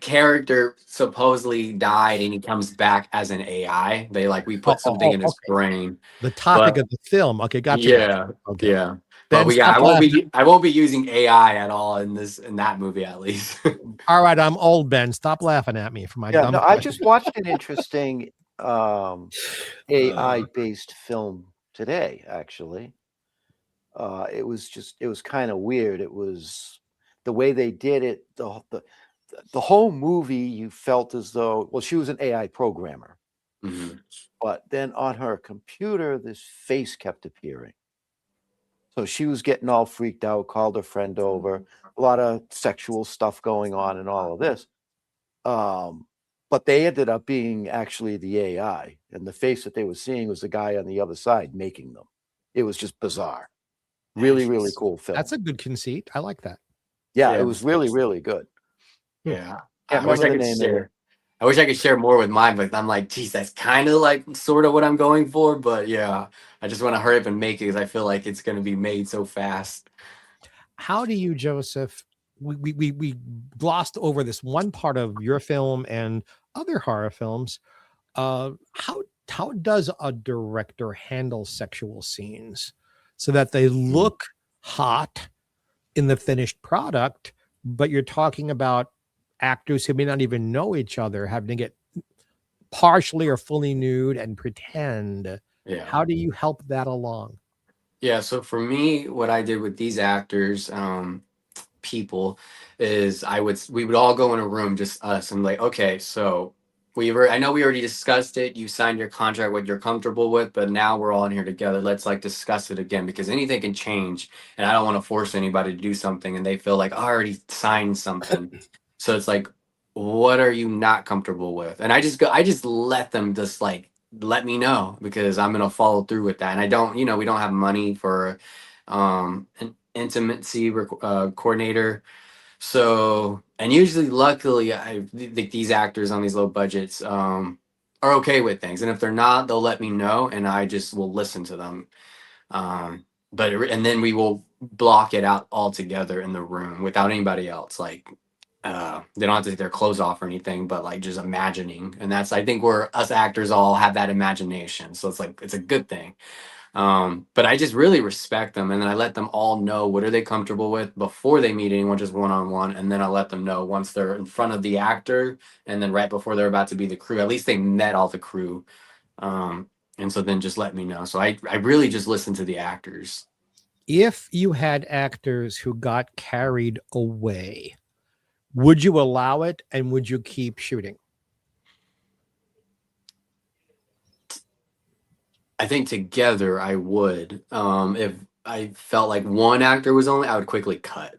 character supposedly died and he comes back as an AI. We put something in his brain. The topic of the film. Okay, gotcha. Yeah. Okay. Yeah. But Ben, yeah, stop laughing. I won't be using AI at all in that movie at least. All right, I'm old, Ben. Stop laughing at me for my dumb No, I question. just watched an interesting AI-based film today, actually. It was kind of weird. It was the way they did it. The whole movie, you felt as though, well, she was an AI programmer, but then on her computer, this face kept appearing. So she was getting all freaked out, called her friend over, a lot of sexual stuff going on and all of this. But they ended up being actually the AI, and the face that they were seeing was the guy on the other side making them. It was just bizarre. Really, really cool film. That's a good conceit. I like that. Yeah, it was really, really good. Yeah. Can't I wish remember I the could name of share. it. I wish I could share more with mine, but I'm like, geez, that's kind of like sort of what I'm going for. But yeah, I just want to hurry up and make it because I feel like it's going to be made so fast. How do you, Joseph? We glossed over this one part of your film and other horror films. How does a director handle sexual scenes so that they look hot in the finished product, but you're talking about actors who may not even know each other having to get partially or fully nude and pretend? Yeah. How do you help that along? Yeah, so for me, what I did with these actors, people, is we would all go in a room, just us, and like, okay, so I know we already discussed it. You signed your contract, what you're comfortable with, but now we're all in here together. Let's like discuss it again because anything can change, and I don't want to force anybody to do something, and they feel like I already signed something. So it's like, what are you not comfortable with? And I just let them just like let me know because I'm gonna follow through with that. And I don't, we don't have money for an intimacy coordinator. So, and usually, luckily, I think these actors on these low budgets are okay with things. And if they're not, they'll let me know, and I just will listen to them. And then we will block it out altogether in the room without anybody else. Like, they don't have to take their clothes off or anything, but like just imagining. And I think where us actors all have that imagination. So it's like, it's a good thing. But I just really respect them, and then I let them all know what are they comfortable with before they meet anyone, just one-on-one, and then I let them know once they're in front of the actor, and then right before they're about to be the crew. At least they met all the crew, and so then just let me know. So I really just listen to the actors. If you had actors who got carried away, would you allow it, and would you keep shooting? I think together I would. If I felt like one actor was only, I would quickly cut.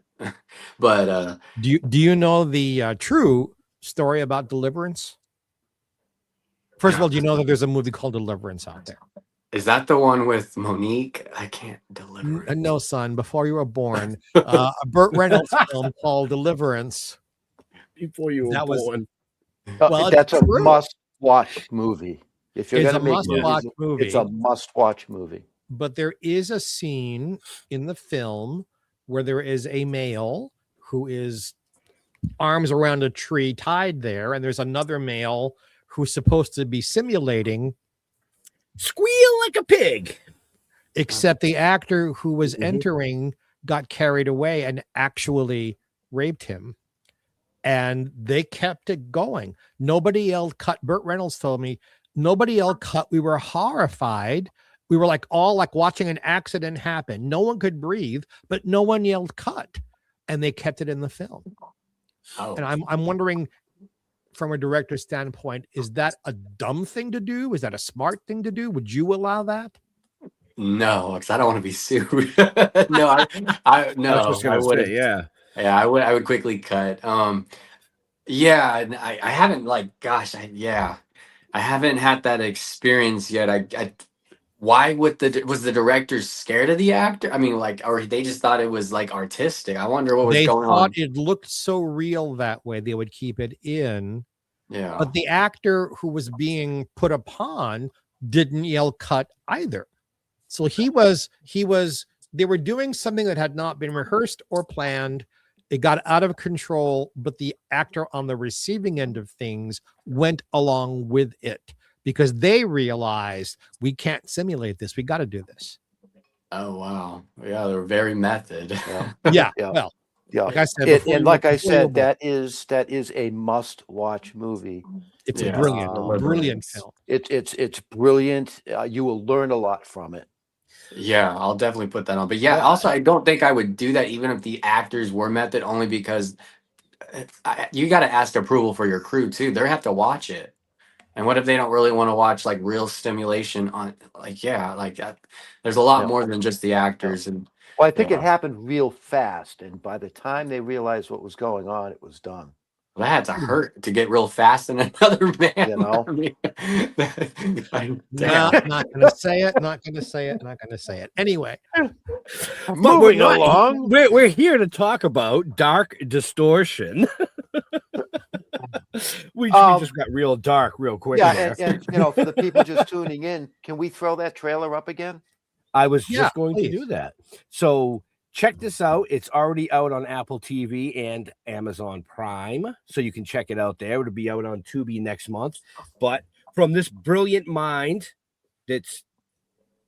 But do you know the true story about Deliverance? First of all, do you know that there's a movie called Deliverance out there? Is that the one with Monique? I can't deliver. No, son. Before you were born, a Burt Reynolds film called Deliverance. Before you were born. Well, that's a must-watch movie. If you're going to make must-watch movie, it's a must-watch movie. But there is a scene in the film where there is a male who is arms around a tree tied there, and there's another male who's supposed to be simulating squeal like a pig. Except the actor who was entering got carried away and actually raped him. And they kept it going. Nobody yelled cut. Burt Reynolds told me nobody yelled cut. We were horrified. We were like all like watching an accident happen. No one could breathe, but no one yelled cut. And they kept it in the film. Oh. And I'm wondering, from a director's standpoint, is that a dumb thing to do? Is that a smart thing to do? Would you allow that? No, because I don't want to be sued. No, I no. I would. Yeah. Yeah, I would quickly cut. Yeah, and I haven't like, gosh, I haven't had that experience yet. Why was the director scared of the actor? I mean, like, or they just thought it was like artistic. I wonder what was going on. They thought it looked so real that way they would keep it in. Yeah. But the actor who was being put upon didn't yell cut either. So they were doing something that had not been rehearsed or planned. It got out of control, but the actor on the receiving end of things went along with it because they realized we can't simulate this. We got to do this. Oh wow, yeah, they're very method. Yeah, Yeah. well, Yeah. like I said, And like I said, that is a must-watch movie. it's a Yeah, brilliant film. It's brilliant. You will learn a lot from it. Yeah, I'll definitely put that on. But yeah, also I don't think I would do that even if the actors were method, only because you got to ask approval for your crew too. They have to watch it. And what if they don't really want to watch like real stimulation on like that? There's a lot Yeah. more than just the actors and Well, I think it happened real fast, and by the time they realized what was going on, it was done. that had to hurt to get real fast in another man. You know? I mean, No, not gonna say it. Not gonna say it. Not gonna say it. Anyway, moving along. We're here to talk about dark distortion. we just got real dark real quick. Yeah, and for the people just tuning in, can we throw that trailer up again? I was just going to do that. So check this out. It's already out on Apple TV and Amazon Prime. So you can check it out there. It'll be out on Tubi next month. But from this brilliant mind that's,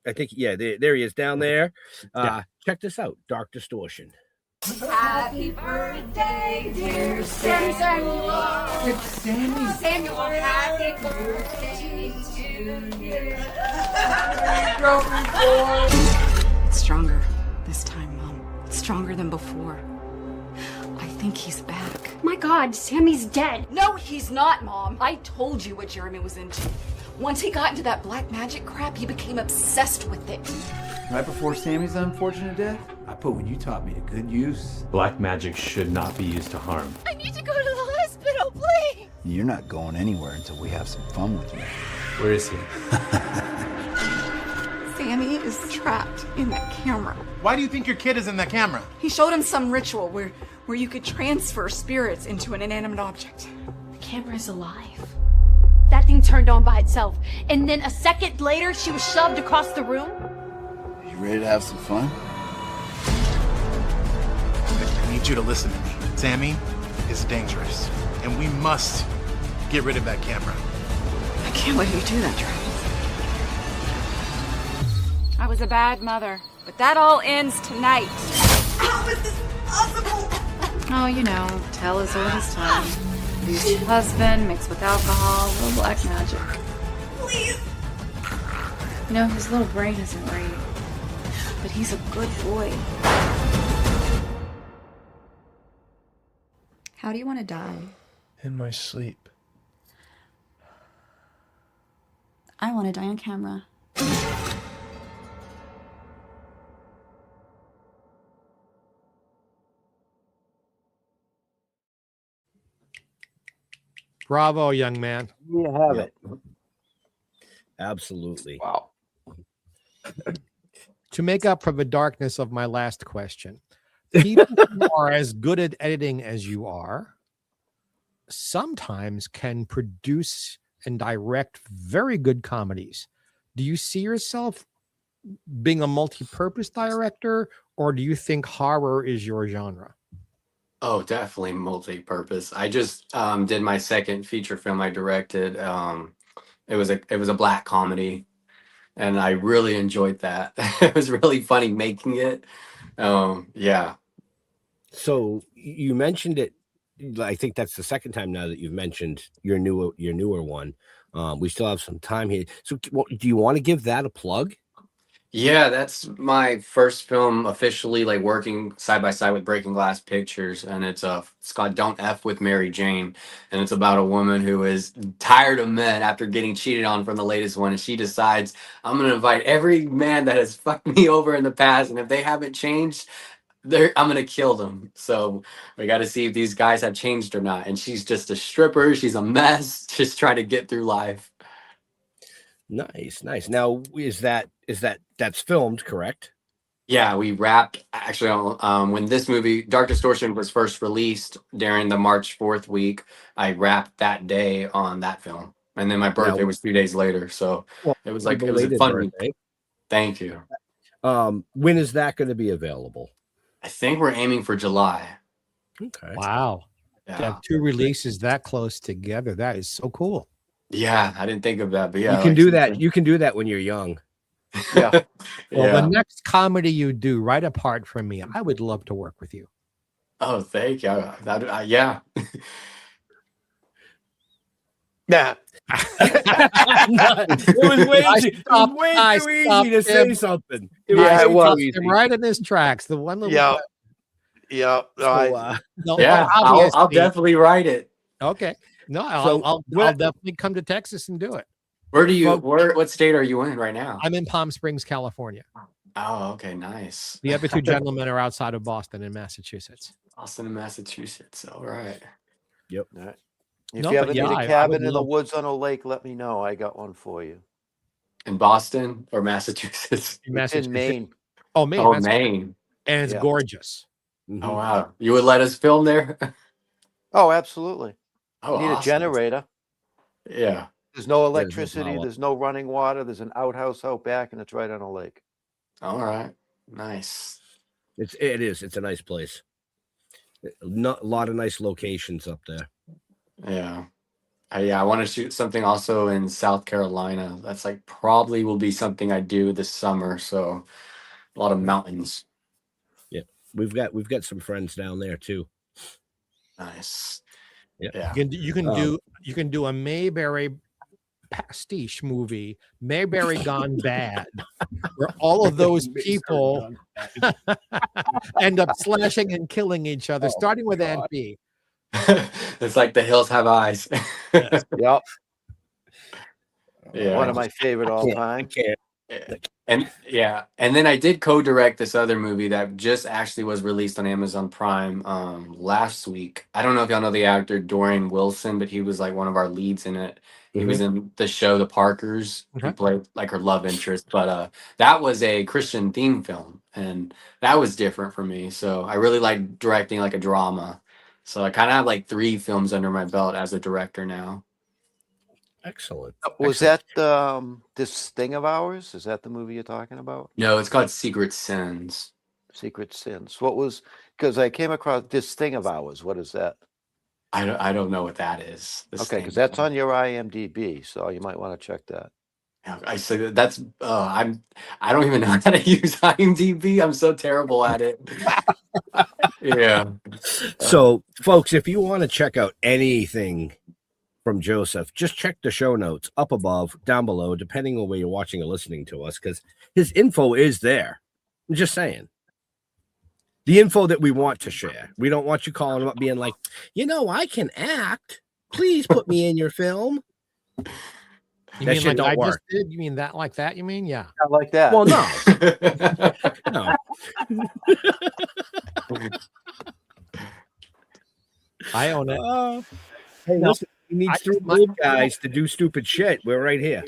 I think, there he is down there. Check this out. Dark Distortion. Happy birthday, dear Samuel. Samuel, happy birthday to you. It's stronger this time, Mom. It's stronger than before. I think he's back. My God, Sammy's dead. No, he's not, Mom. I told you what Jeremy was into. Once he got into that black magic crap, he became obsessed with it. Right before Sammy's unfortunate death, I put what you taught me to good use. Black magic should not be used to harm. I need to go to the hospital, please. You're not going anywhere until we have some fun with you. Where is he? Sammy is trapped in that camera. Why do you think your kid is in that camera? He showed him some ritual where you could transfer spirits into an inanimate object. The camera's alive. That thing turned on by itself. And then a second later, she was shoved across the room. You ready to have some fun? I need you to listen to me. Sammy is dangerous, and we must get rid of that camera. I can't let you do that, Travis. I was a bad mother, but that all ends tonight. How is this possible? Oh, you know, tell as old as time. Abusive husband mixed with alcohol, little black magic. Please. You know, his little brain isn't right, but he's a good boy. How do you want to die? In my sleep. I want to die on camera. bravo, young man. You have it. Absolutely. Wow. To make up for the darkness of my last question, people who are as good at editing as you are sometimes can produce and direct very good comedies. Do you see yourself being a multi-purpose director, or do you think horror is your genre? Oh, definitely multi-purpose. I just did my second feature film I directed. It was a black comedy, and I really enjoyed that. It was really funny making it. Yeah. So you mentioned it. I think that's the second time now that you've mentioned your newer one. We still have some time here. So do you want to give that a plug? Yeah, that's my first film officially, like working side by side with Breaking Glass Pictures, and it's called Don't F with Mary Jane, and it's about a woman who is tired of men after getting cheated on from the latest one, and she decides, I'm gonna invite every man that has fucked me over in the past, and if they haven't changed, I'm gonna kill them. So we got to see if these guys have changed or not. And she's just a stripper. She's a mess, just trying to get through life. Nice. Now, that's filmed, correct? Yeah, we wrapped actually on when this movie Dark Distortion was first released during the March 4th week. I wrapped that day on that film, and then my birthday was 2 days later. So it was like it was a fun week. Thank you. When is that going to be available? I think we're aiming for July. Okay. Wow. Yeah. To have two releases that close together. That is so cool. Yeah, I didn't think of that, but yeah. You can do that. You can do that when you're young. Yeah. Well, the next comedy you do, right apart from me, I would love to work with you. Oh, thank you. Yeah. Yeah. It was way too easy to say something. It was Stopped him right in his tracks. The one little yeah. I'll definitely write it. Okay. No, I'll definitely come to Texas and do it. What state are you in right now? I'm in Palm Springs, California. Oh, okay, nice. The other two gentlemen are outside of Boston in Massachusetts. Boston and Massachusetts. All right. Yep. All right. If you ever need a cabin in the woods on a lake, let me know. I got one for you. In Boston or Massachusetts? In Maine. Oh, Maine. Oh, Maine. And it's gorgeous. Oh, wow. You would let us film there? Oh, absolutely. Oh, you need a generator. Yeah. There's no electricity. There's no running water. There's an outhouse out back, and it's right on a lake. All right. Nice. It is. It's a nice place. A lot of nice locations up there. Yeah. I want to shoot something also in South Carolina. That's like probably will be something I do this summer. So a lot of mountains. Yeah. We've got some friends down there too. Nice. Yeah. You can do a Mayberry pastiche movie, Mayberry Gone Bad, where all of those people end up slashing and killing each other, starting with Aunt B. It's like The Hills Have Eyes. Yep. Yeah. One of my favorite all time. And then I did co-direct this other movie that just actually was released on Amazon Prime last week. I don't know if y'all know the actor Dorian Wilson, but he was like one of our leads in it. He was in the show The Parkers. He played like her love interest, but that was a Christian theme film, and that was different for me. So I really like directing like a drama. So I kind of have like 3 films under my belt as a director now. Excellent. Was that This Thing of Ours? Is that the movie you're talking about? No, it's called Secret Sins. Secret Sins. What was, because I came across This Thing of Ours. What is that? I don't know what that is. Okay, because that's on your IMDb, so you might want to check that. I say that's I don't even know how to use IMDb. I'm so terrible at it. Yeah. So, folks, if you want to check out anything from Joseph, just check the show notes up above, down below, depending on where you're watching or listening to us, because his info is there. I'm just saying. The info that we want to share. We don't want you calling him up being like, I can act. Please put me in your film. You mean like I just did? You mean that like that? You mean? Yeah. Not like that. Well, no. No. I own it. Hey, listen, he needs 3 old guys to do stupid shit. We're right here.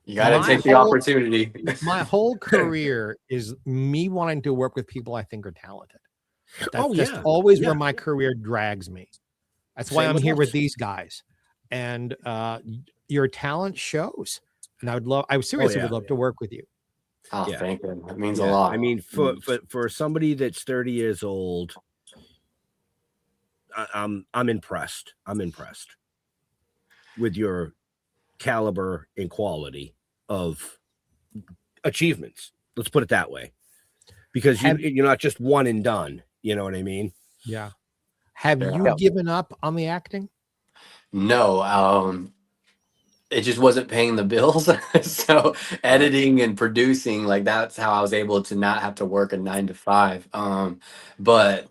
You got to take the opportunity. My whole career is me wanting to work with people I think are talented. That's just always where my career drags me. That's why I'm here with these guys. And your talent shows. And I seriously would love to work with you. Oh, thank you. That means a lot. I mean, for somebody that's 30 years old, I'm impressed. I'm impressed with your caliber and quality of achievements. Let's put it that way, because you're not just one and done. You know what I mean? Yeah. Have you given up on the acting? No. It just wasn't paying the bills. So editing and producing, like that's how I was able to not have to work a 9 to 5. But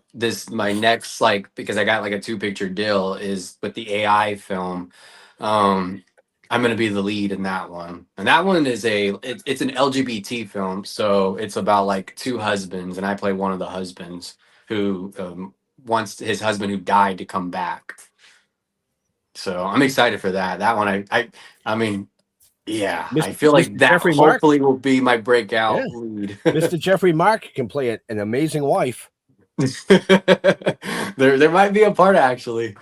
my next, because I got like a 2-picture deal is with the AI film. I'm going to be the lead in that one. And that one is it's an LGBT film. So it's about like 2 husbands, and I play one of the husbands who wants his husband who died to come back. So I'm excited for that. That one, I mean, yeah, I feel like that hopefully will be my breakout lead. Mr. Jeffrey Mark can play an amazing wife. There might be a part actually.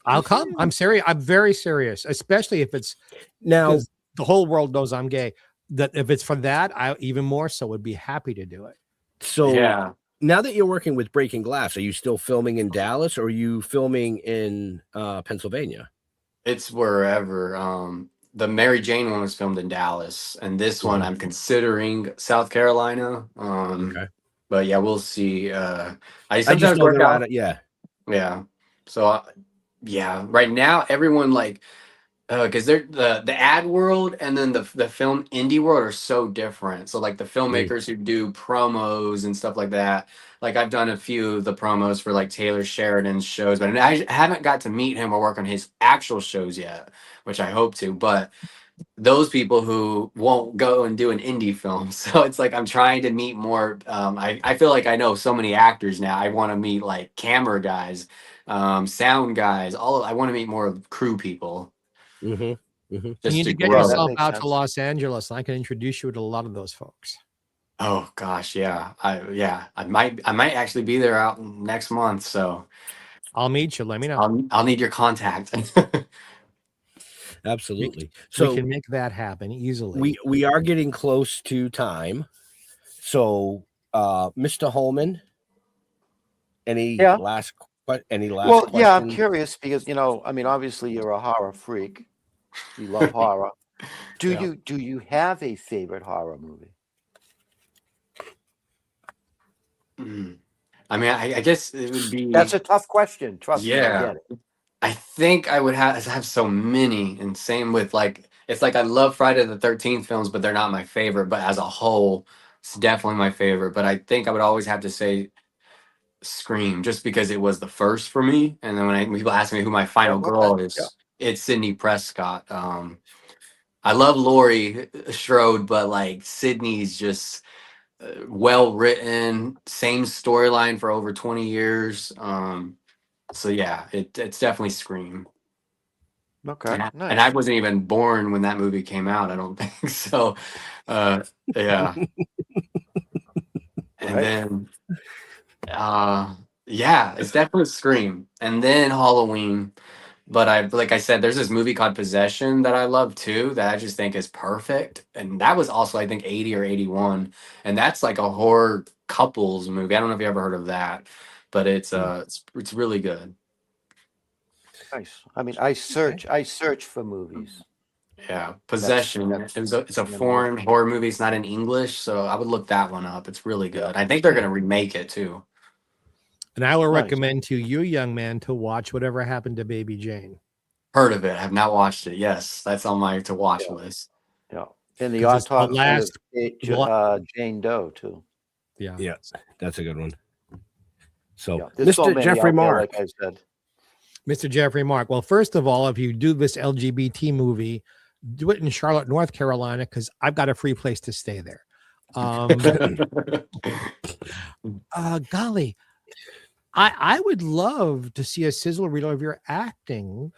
I'll come. I'm serious. I'm very serious, especially if it's now the whole world knows I'm gay. That if it's for that, I even more so would be happy to do it. So now that you're working with Breaking Glass, are you still filming in Dallas or are you filming in Pennsylvania? It's wherever. the Mary Jane one was filmed in Dallas, and this one I'm considering South Carolina. Okay. But yeah, we'll see. I I just sometimes know work they're out. on it. Yeah. Yeah. So yeah, right now everyone like because they're the ad world and then the film indie world are so different. So like the filmmakers who do promos and stuff like that. Like I've done a few of the promos for like Taylor Sheridan's shows, but I haven't got to meet him or work on his actual shows yet, which I hope to. But those people who won't go and do an indie film. So it's like I'm trying to meet more. I feel like I know so many actors now. I want to meet like camera guys, sound guys. I want to meet more crew people. You Just need to to get grow. yourself out to Los Angeles, and I can introduce you to a lot of those folks. Oh gosh, yeah. I might actually be there out next month. So I'll meet you. Let me know. I'll need your contact. Absolutely. We So can make that happen easily. we are getting close to time. So Mr. Holman, any last questions? Yeah, I'm curious because I mean, obviously you're a horror freak. You love horror. Do you have a favorite horror movie? I mean, I guess it would be. That's a tough question. Trust me, I Yeah. get it. I think I would have so many, and same with like it's like I love Friday the 13th films, but they're not my favorite. But as a whole, it's definitely my favorite. But I think I would always have to say Scream, just because it was the first for me. And then when people ask me who my final girl is, it's Sydney Prescott. I love Laurie Strode, but like Sydney's just well written, same storyline for over 20 years. So yeah, it's definitely Scream. Okay, And nice. I wasn't even born when that movie came out, I don't think. So yeah. And then yeah, it's definitely Scream. And then Halloween. But like I said, there's this movie called Possession that I love too, that I just think is perfect. And that was also, I think, 80 or 81. And that's like a horror couples movie. I don't know if you ever heard of that, but it's really good. Nice. I mean, I search for movies. Yeah, Possession. It's a foreign horror movie. It's not in English, so I would look that one up. It's really good. I think they're gonna remake it too. And I will recommend to you, young man, to watch Whatever Happened to Baby Jane. Heard of it? Have not watched it. Yes, that's on my to watch list. Yeah, and the autopsy of Jane Doe too. Yeah, that's a good one. So, there's so Mr. many Jeffrey out there, Mark, like I said. Mr. Jeffrey Mark. Well, first of all, if you do this LGBT movie, do it in Charlotte, North Carolina, because I've got a free place to stay there. Golly, I would love to see a sizzle reel of your acting,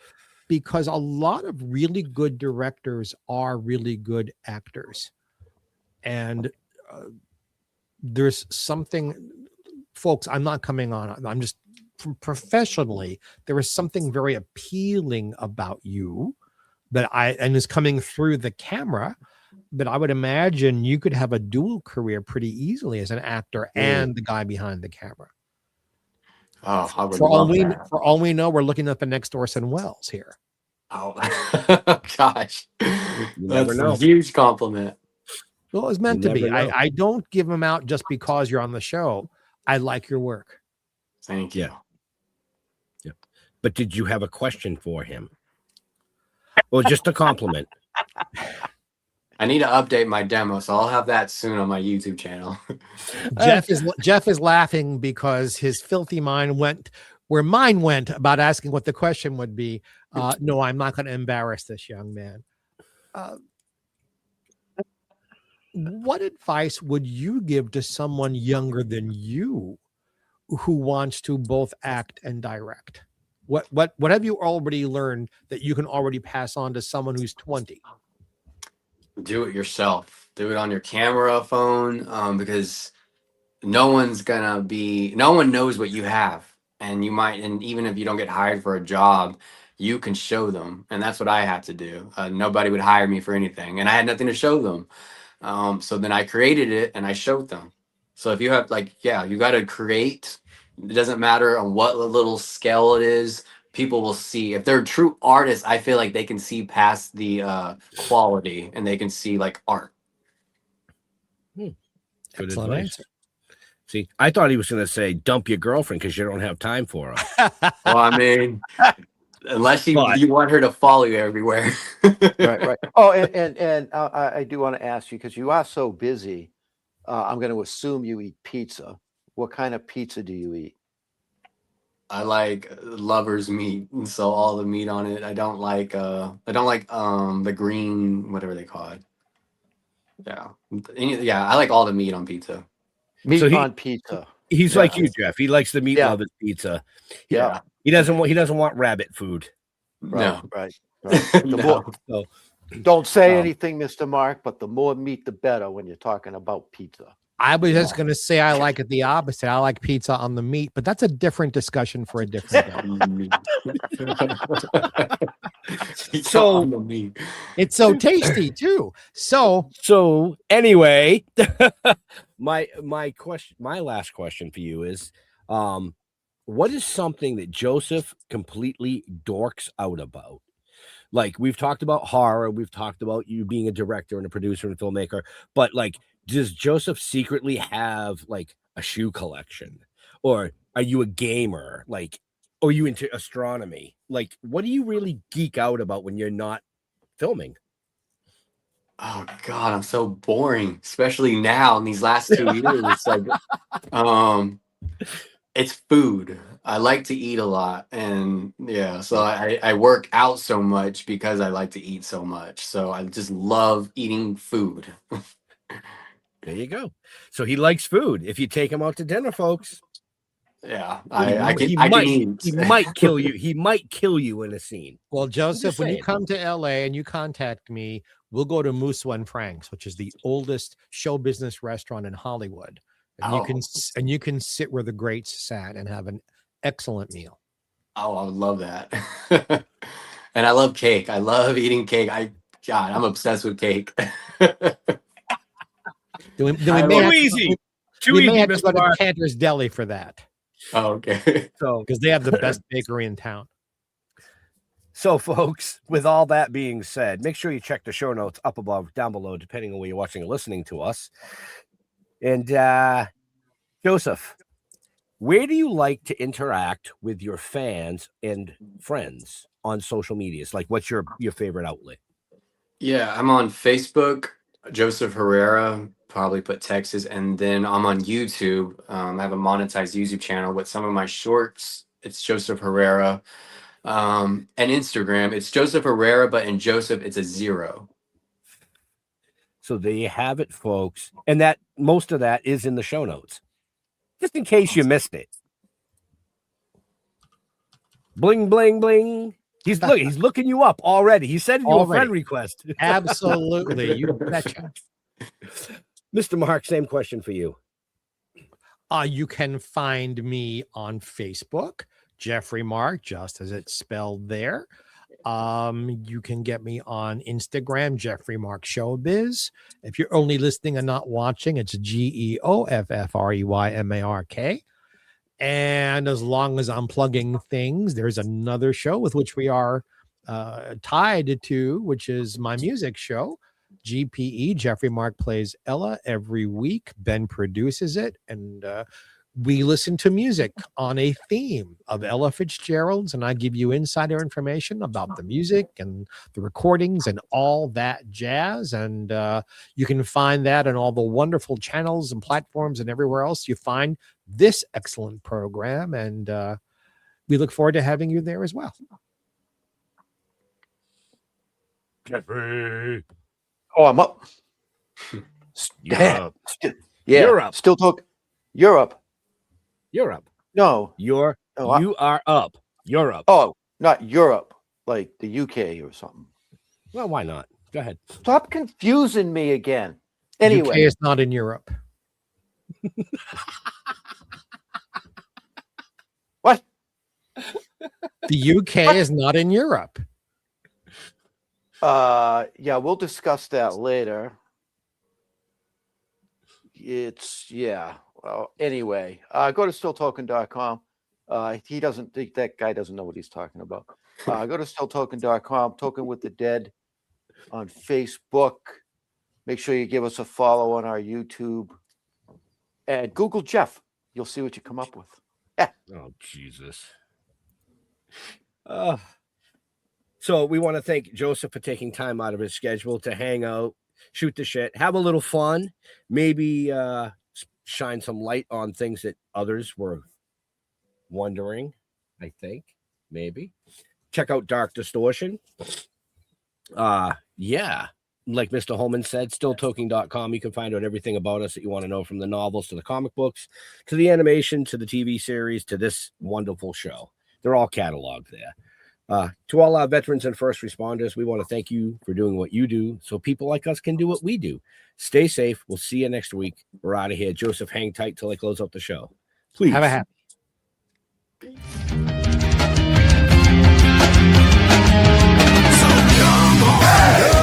because a lot of really good directors are really good actors. And there's something, folks, I'm not coming on, I'm just professionally, there is something very appealing about you and is coming through the camera, that I would imagine you could have a dual career pretty easily as an actor and the guy behind the camera. Oh, I would for love that. For all we know, we're looking up at next door Orson Welles here. Oh gosh, that's know. a huge compliment. Well, it was meant to be. never know. I don't give them out just because you're on the show. I like your work. Thank you. Yeah. But did you have a question for him? Or just a compliment? I need to update my demo, so I'll have that soon on my YouTube channel. Jeff is laughing because his filthy mind went where mine went about asking what the question would be. No, I'm not going to embarrass this young man. What advice would you give to someone younger than you who wants to both act and direct? What have you already learned that you can already pass on to someone who's 20? Do it yourself. Do it on your camera phone, because no one knows what you have, and even if you don't get hired for a job, you can show them. And that's what I had to do. Nobody would hire me for anything, and I had nothing to show them. So then I created it and I showed them. So if you have you got to create. It doesn't matter on what little scale it is. people will see if they're true artists. I feel like they can see past the quality and they can see like art. Good Excellent advice. answer. See, I thought he was going to say dump your girlfriend because you don't have time for her. Well, I mean, unless you want her to follow you everywhere. Right. Oh, and I do want to ask you, because you are so busy, I'm going to assume you eat pizza. What kind of pizza do you eat? I like lover's meat, and so all the meat on it. I don't like the green, whatever they call it. Yeah, I like all the meat on pizza. Meat on pizza. He's like you, Jeff. He likes the meat lovers pizza. Yeah. He doesn't want rabbit food. Right. Don't say anything, Mr. Mark, but the more meat, the better when you're talking about pizza. I was just going to say I like it the opposite. I like pizza on the meat, but that's a different discussion for a different day. So it's so tasty too. So anyway, my last question for you is, what is something that Joseph completely dorks out about? Like, we've talked about horror, we've talked about you being a director and a producer and a filmmaker, but like, does Joseph secretly have like a shoe collection, or are you a gamer? Like, or are you into astronomy? Like, what do you really geek out about when you're not filming? Oh God, I'm so boring, especially now in these last 2 years. It's like, it's food. I like to eat a lot, and so I work out so much because I like to eat so much. So I just love eating food. There you go. So he likes food. If you take him out to dinner, folks. Yeah, He might kill you. He might kill you in a scene. Well, Joseph, when you come to LA and you contact me, we'll go to Musso and Frank's, which is the oldest show business restaurant in Hollywood. And you can sit where the greats sat and have an excellent meal. Oh, I would love that. And I love cake. I love eating cake. I'm obsessed with cake. We may have to go to Cantor's Deli for that. Oh, okay. So because they have the best bakery in town. So, folks, with all that being said, make sure you check the show notes up above, down below, depending on where you're watching or listening to us. And Joseph, where do you like to interact with your fans and friends on social medias? Like, what's your favorite outlet? Yeah, I'm on Facebook, Joseph Herrera, probably put Texas, and then I'm on YouTube. I have a monetized YouTube channel with some of my shorts. It's Joseph Herrera. And Instagram, it's Joseph Herrera, but in Joseph, it's a 0. So there you have it, folks. And that most of that is in the show notes, just in case you missed it. Bling, bling, bling. He's looking you up already. He sent you a friend request. Absolutely. You betcha. Mr. Mark, same question for you. You can find me on Facebook, Jeffrey Mark, just as it's spelled there. You can get me on Instagram, Jeffrey Mark Showbiz. If you're only listening and not watching, it's GEOFFREYMARK. And as long as I'm plugging things, there's another show with which we are tied to, which is my music show, GPE. Jeffrey Mark Plays Ella every week. Ben produces it, and we listen to music on a theme of Ella Fitzgerald's, and I give you insider information about the music and the recordings and all that jazz. And you can find that on all the wonderful channels and platforms and everywhere else you find this excellent program. And we look forward to having you there as well. Jeffrey. Oh, I'm up. Europe. Yeah. Europe. Still talk. Europe. Europe. No. You are up. Europe. Oh, not Europe, like the UK or something. Well, why not? Go ahead. Stop confusing me again. Anyway. UK is not in Europe. What? The UK is not in Europe. Yeah, we'll discuss that later. Well, anyway, go to stilltoken.com. He doesn't think that guy doesn't know what he's talking about. Go to stilltoken.com, Token with the Dead on Facebook. Make sure you give us a follow on our YouTube. And Google Jeff. You'll see what you come up with. Oh, Jesus. So we want to thank Joseph for taking time out of his schedule to hang out, shoot the shit, have a little fun, maybe shine some light on things that others were wondering, I think, maybe. Check out Dark Distortion. Yeah. Like Mr. Holman said, stilltoking.com. You can find out everything about us that you want to know, from the novels to the comic books, to the animation, to the TV series, to this wonderful show. They're all cataloged there. To all our veterans and first responders, we want to thank you for doing what you do so people like us can do what we do. Stay safe. We'll see you next week. We're out of here. Joseph, hang tight till I close out the show. Please. Have a happy. So come on.